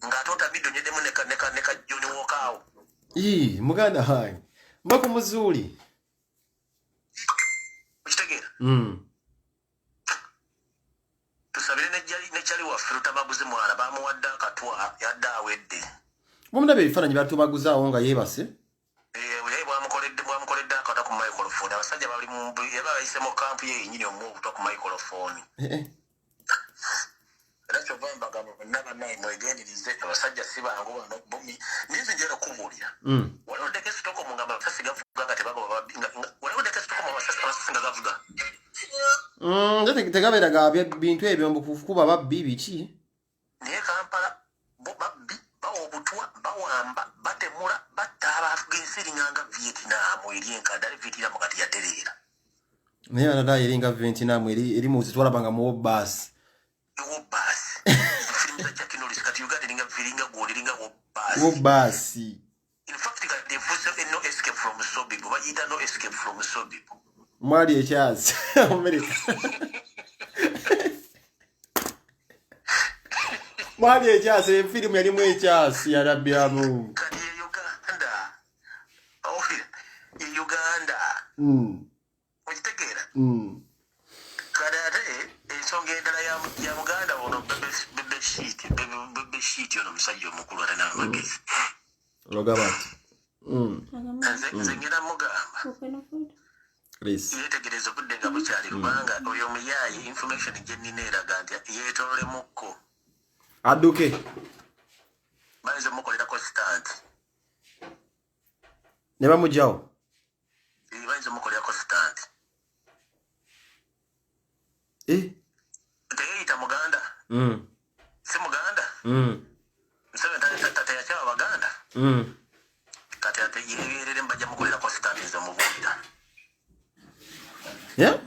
Speaker 5: ngatota bido nyedemu neka John Wokao.
Speaker 1: Muganda hai. Mbako muzuri.
Speaker 5: Uchitegera? Tusabire nechali wa fruta baguzi mwana bamuwadda katwa yadda awedde.
Speaker 1: Mumdabe bifaananyi batubaguzawo nga yebase.
Speaker 5: Bwamukoledde akata ku microphone. Abasajja bali mu yabayise mu camp ye nyini omu kutoka ku microphone. Racho vamba naba naye mwegenirize abasajja sibangu bano bumi nizi njera kubulya waliwo deke sitoko mungamba sasi gavuga kati bago waliwo deke sitoko mu sasi singa gavuga
Speaker 1: ndete tegabera gabye bintu ebyo mbukuba babbi biki
Speaker 5: niye Kampala babbi bawo butwa bawamba batemula bataba afugensiri nganga Vietnam eri enkadali Vietnam kati yaterera
Speaker 1: naye anada eringa Vietnam eri mu zitwala banga mu bus Obasi.
Speaker 5: In fact, they force no escape from Sobibo. But you no escape from Sobibo.
Speaker 1: Mwadi a chance. Mwadi a chance. Film yali mwe chance ya rabiamu.
Speaker 5: Kani Uganda. Oh, Uganda. Uchitegera. Kadare ensonga endala ya Muganda ono bebe sheet ono musajja omukulu ate n'amagezi.
Speaker 1: Logabati.
Speaker 5: Nze ngenda mugamba. Yetegereza obudde nga bukyali kubanga oyo omuyaayi information gye nnina eraga nti yeetoolemu
Speaker 1: adduke.
Speaker 5: Bayinza omukolerako stand.
Speaker 1: Ne bamugyawo.
Speaker 5: Bayinza Tegeyita Muganda. Si Muganda. Museveni tata yakyawa Baganda. Kati ate yeerere mbajja mukolera constance mubuulira.
Speaker 1: Yeah?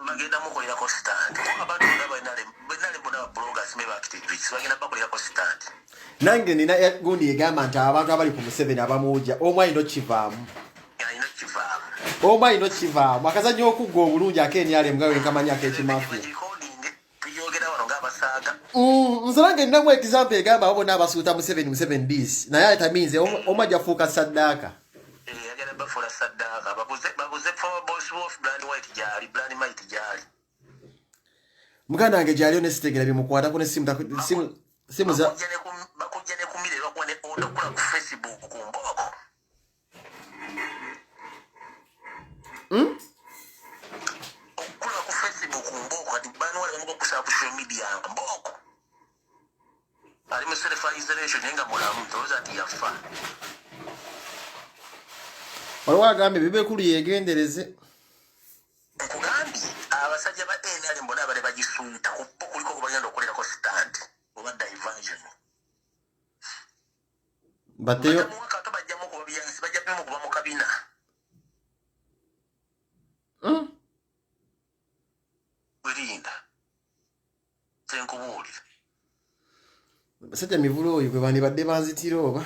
Speaker 5: Bagenda mukolera constance. Abantu nga benale bona bloggers meba activists bagenda bakolera constance.
Speaker 1: Nange nina gundi yegamba nti abantu abali ku Museveni abamuwujja omu alina kivaamu.
Speaker 5: Alina kivaamu.
Speaker 1: Omu alina kivaamu. Akazanyo okugga obulungi akenyale mga wenkamanyako ekimafiya. Nsolange ninamu example egamba abo n'abasuuta Museveni this. Naye atamize omu ajja fuuka saddaaka.
Speaker 5: Yagenda bafuula saddaaka. Babuze for boss wolf brand white gyali, brand might gyali.
Speaker 1: Muganda wange gyaliyo ne sitegera bimukwatako ne simu za
Speaker 5: bakujja ne kumire lwakuba ne order okula ku Facebook ku Mboko. Okula ku Facebook ku Mboko kati bani wale bamuko ku social media Mboko. Ali mu self isolation nenga mulamu toza ati yafa.
Speaker 1: waliwo agambe bibekulu yegendereze.
Speaker 5: Nkugambi abasajja ba NRM mbona bale bagisuuta kuliko kubagenda okolerako stand oba diversion.
Speaker 1: Bateyo
Speaker 5: mwaka to bajjamu ku byansi bajjamu kuba mu kabina. Wirinda. Senkubuulira.
Speaker 1: basajja mivulo oyo gwe bandibadde banzitira oba.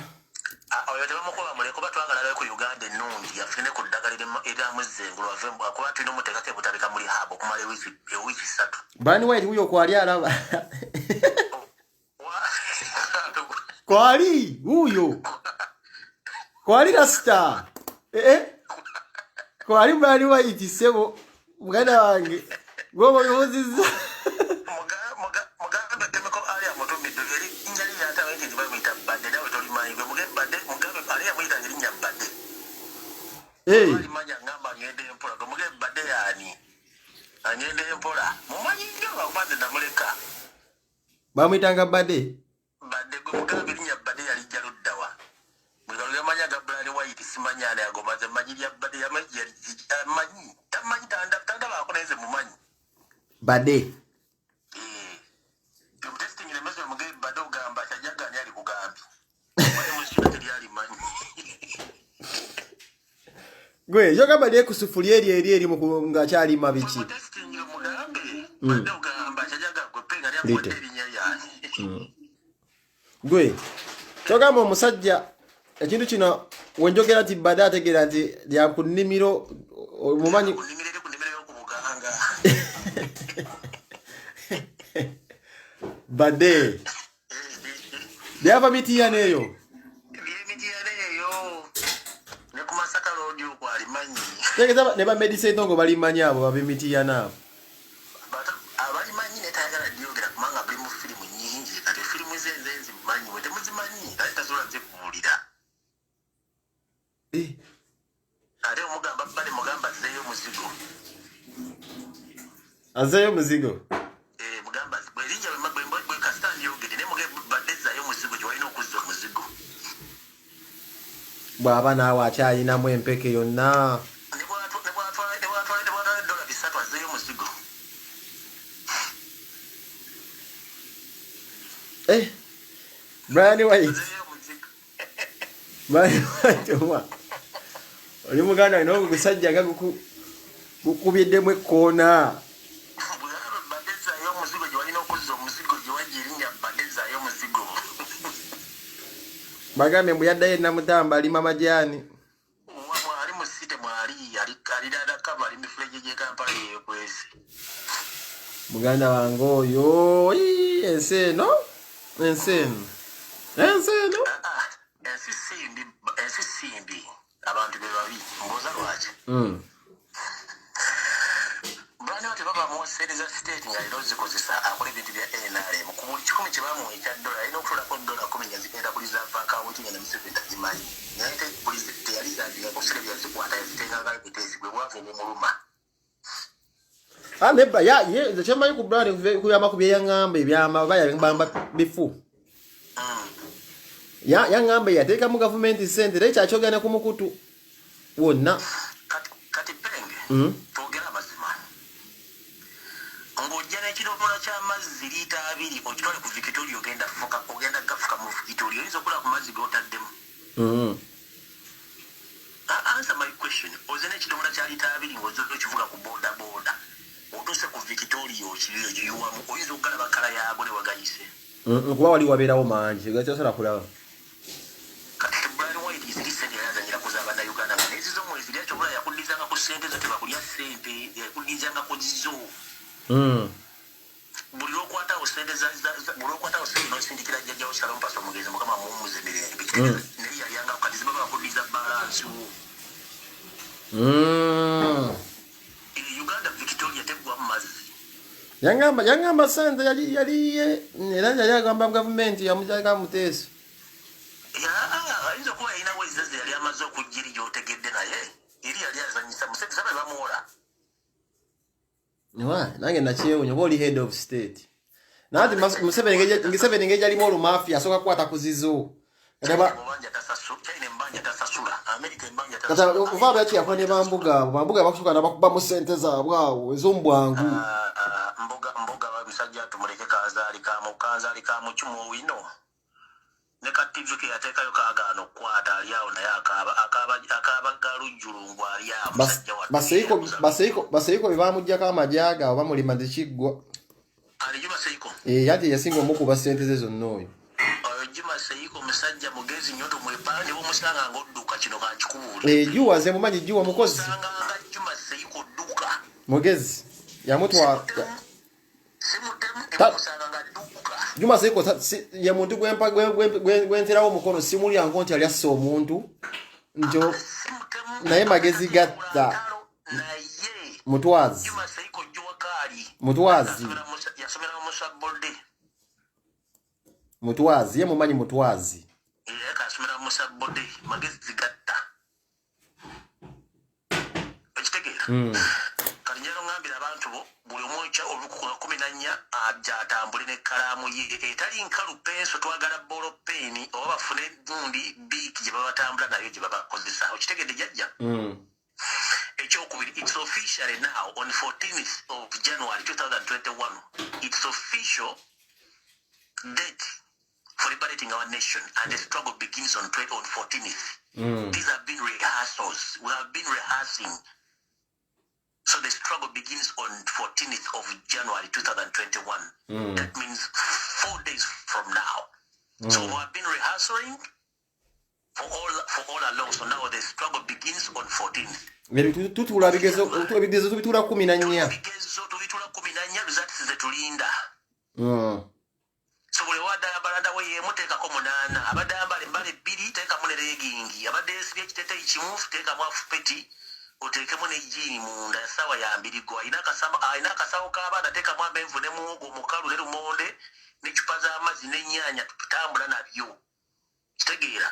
Speaker 5: Oyo tebamukuba muleko batwagala babe ku Uganda ennungi afune ku ddagala eryamu ezzengulu avemu akuba tulina omuteekako ebutabika mu rehab okumala ewiiki 3.
Speaker 1: Bani White wuyo kwali alaba. Kwali wuyo. Kwali rasta. Kwali Bani White sebo muganda wange. Gobo yoziza.
Speaker 5: Mugabe temeko ali amutumidde eri njali yatawe nti bamuyita badde nawe tolimanyi gwe mugabe ali amuyita erinnya badde. Ali manya ngamba ngende empola gwe mugabe badde yani. Angende empola. Mumanyi nnyo bakubanze namuleka.
Speaker 1: Bamuyitanga badde.
Speaker 5: Badde gwe mugabe erinnya badde yali jaluddawa. Bwe manya Bani White simanyane agomaze majirya badde yamanyi tamanyi tanda bakoneze mumanyi.
Speaker 1: Badde.
Speaker 5: Testing ile mezo mugabe badde ugamba tajaganya ali kugambi. Wale mushinda teri ali manyi.
Speaker 1: Gwe yoga badde kusufulia eri mu ngakyali mabiki.
Speaker 5: Testing ile mugambe badde ugamba tajaga gwe penga lya modeli nya yani.
Speaker 1: Gwe togamba omusajja ekintu kino wenjogera nti badde ategeera nti lya ku nnimiro mumanyi
Speaker 5: ku nnimiro y'okubuganga.
Speaker 1: Badde lyava mitiyana eyo.
Speaker 5: Mitiyana eyo ne ku Masaka road okwo alimanyi.
Speaker 1: Tegeza ne ba medicine ntongo balimanyi abo babimitiyana abo.
Speaker 5: Abalimanyi ne tayagala lyogera kubanga bali mu firimu nnyingi kati firimu zenzi mumanyi we temuzimanyi ate tasobola zikubuulira. Ate omugamba bale mugamba azzeeyo muzigo.
Speaker 1: Azzeeyo muzigo.
Speaker 5: Mugamba bwerinja bwe kasitani yogere ne mugabe badde zaayo muzigo gye walina okuzza omuzigo.
Speaker 1: Bw'aba naawe akyalinamu empeke yonna.
Speaker 5: Ne bwatwala $300 azzeeyo muzigo.
Speaker 1: Bani White. Bani White owa. Oli muganda ino ogusajja nga gukubiddemu ekkoona.
Speaker 5: Badde zaayo omuzigo gye walina okuzza omuzigo gye wajja erinnya badde zaayo omuzigo.
Speaker 1: Bagambye mbu yaddayo enamutamba alima majaani.
Speaker 5: Mwali mu site mwali alidada kava ali mifuleje gye Kampala yeekwese.
Speaker 1: Muganda wange oyo ensi eno. Ensi
Speaker 5: simbi abantu be babi mboza lwaki. Bani White baba muweereza state nga lero zikozesa akola ebintu bya NRM ku buli $10 kye bamuwa ekya dola alina okutulako $10 nga zigenda ku reserve account nga ne Museveni tazimanyi. Naye poliisi teyali zandiga kusira byazikwata yazitenganga ebiteesi bwe bwavu obumuluma.
Speaker 1: Neba ye kyemmanyi ku Brown kuyamba ku byeyaŋŋamba ebyama oba yabamba bifu. Yaŋŋamba yateeka mu gavumenti ssente naye kyakyogera ne ku mukutu wonna.
Speaker 5: Kati penge twogera amazima. ky'amazzi liita 2 okitwale ku Victoria ogenda gafuka mu Victoria oyinza okula ku mazzi g'otaddemu. Answer my question. Ozina ekidomola kya liita 2 ng'ozze okivuga ku boda otuuse ku Victoria okiyiwamu oyinza okugalaba kala yaago ne wagayise.
Speaker 1: Kuba wali wabeerawo mangi gakyosobola kulaba.
Speaker 5: Kati Brian White iziri yazanyira kuzaaba na Uganda nga nezizo mwezi lya kyobula yakuddizanga ku ssente zo tebakulya ssente yakuddizanga ku zizo. Buli lwokwatawo ssente n'osindikira jjajjawo Shalom Pastor Mugenzi Mukama mumuze mirembe naye yalyanga kati ziba bakuddiza balansi wo. Uganda Victoria teggwamu mazzi.
Speaker 1: Yangamba ssente yaliye era yali agamba gavumenti yamujaga Muteesa.
Speaker 5: Ayinza okuba yalinawo ezizazi yali amaze okujjiri gy'otegedde naye eri yali azanyisa museveni be bamuwola.
Speaker 1: Nange nakyewunya oba oli head of state. Nati Museveni ngeri yalimu olumafia asooka kukwata ku zizo. Kata okuva lwaki yakola ne bambuga bakusooka nabakuba mu ssente zaabwe awo ez'omubwangu.
Speaker 5: Mbuga musajja tumuleke kanzaali ka mukyumu wino. Ne ka TV ke yateekayo kaagaano okukwata ali awo naye akaaba galujjulungu ali awo musajja wa
Speaker 1: Baseiko bye bamuggyako amajaaga oba mulima tekiggwa.
Speaker 5: Ali Juma Seiko.
Speaker 1: Yati yasinga omukuba ssente ze zonna oyo.
Speaker 5: Juma Seiko musajja mugezi nnyo tumwepande bomusanga ng'odduka kino kankikubuule.
Speaker 1: Juwa ze mumanyi Juwa mukozi.
Speaker 5: Musanga nga Juma Seiko dduka.
Speaker 1: Mugezi yamutwala.
Speaker 5: Musanga nga dduka.
Speaker 1: Juma Seiko ye muntu gwenterawo omukono simulya ngo nti alyassa omuntu njo naye magezi gatta mutwazi.
Speaker 5: Juma Seiko
Speaker 1: Mutwazi.
Speaker 5: Yasomera mu Sabbolde.
Speaker 1: Mutwazi ye mumanyi Mutwazi.
Speaker 5: Kasomera mu Sabbolde magezi gatta. Ekitegeera. Kalinyero ngambira abantu bo buli omwocha olukukola 14 atambule n'ekkalaamu ye etali nkalu penso twagala bolo peni oba bafune gundi biki gye babatambula nayo gye babakozesa. Okitegedde jjajja? It's officially now on 14th of January 2021. It's official date for liberating our nation, and the struggle begins on 14th. These have been rehearsals. We have been rehearsing. So the struggle begins on 14th of January 2021. That means 4 days from now. So we have been rehearsing for all along. So now the struggle begins on 14th.
Speaker 1: Tutula bigezo tubitula 14.
Speaker 5: Bigezo tubitula 14 results zetulinda. So buli wadda we yemuteekako 8 abadde ayambala embala 2 teekamu ne legingi abadde yeesibye ekiteeteeyi kimu teekamu afupeti oteekemu ne jjiini munda essaawa ya 2 go alina akasawo k'abaana teekamu amenvu ne muwogo omukalu ne lumonde n'eccupa z'amazzi n'ennyaanya tutambula nabyo. Kitegeera?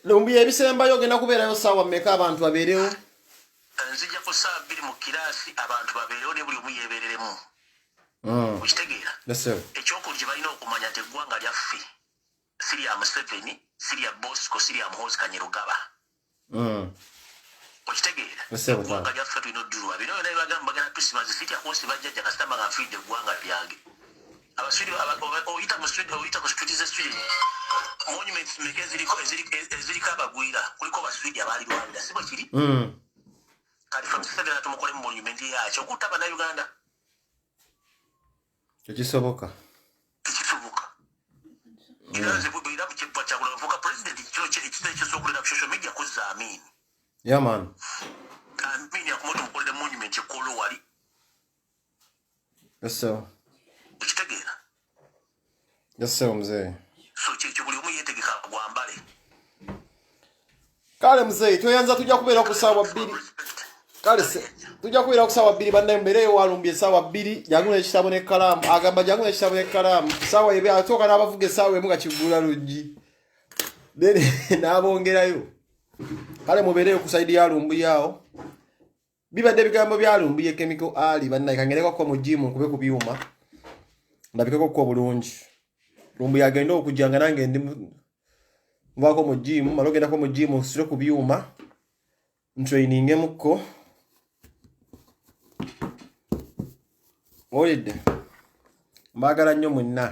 Speaker 1: Lumbi ebisembayo ogenda kubeerayo ssaawa mmeka abantu babeerewo?
Speaker 5: Nzija ku ssaawa 2 mu kiraasi abantu babeerewo ne buli omu yeebereremu. Okitegeera? Ekyokuli kye balina okumanya nti eggwanga lyaffe Sirya Museveni, Sirya Bosco, Sirya Muhoozi Kanyerugaba. Okitegeera? Eggwanga lyaffe tulina oddulwa. Bino byonna bye bagamba bagenda Krismasi Sirya Kosi bajjajja kasita nga nfiidde eggwanga lyange. Abaswidi oyita ku street z'Eswidi monuments meka eziriko abagwira kuliko abaswidi abalirwanira si bwe kiri? Kati from Museveni atumukole mu monument yakyo okutta bannayuganda.
Speaker 1: Tekisoboka.
Speaker 5: Era nze bwe era bukyebwa kyagula bavuka president ekitabo ekisookulira ku social media kuzza Amin.
Speaker 1: Yeah man.
Speaker 5: Amin yakumoto mukolere monument ekolo wali.
Speaker 1: Yes sir.
Speaker 5: Okitegeera?
Speaker 1: Yes sir mzee.
Speaker 5: So kyekyo buli omu yeetegeka gwambale.
Speaker 1: Kale mzee tweyanza tujja kubeera ku ssaawa 2. Kale tujja kubeera ku ssaawa 2 bannaye mbeereyo walumbye ssaawa 2 jangula ekitabo n'ekkalaamu agamba jangula ekitabo n'ekkalaamu ssaawa ebe atooka n'abavuga essaawa emu nga kiggula luggi n'abongerayo. Kale mubeereyo ku sayidi ya Lumbuye awo. Bibadde ebigambo bya Lumbuye Chemical Ali bannaye kangereko ko mu gym nkube ku byuma ndabikeko ko bulungi. Lumbuye agenda okujjanga nange ndi nvaako mu gym malogendako mu gym nsire ku byuma ntraining emuko olidde mbagala nnyo mwenna.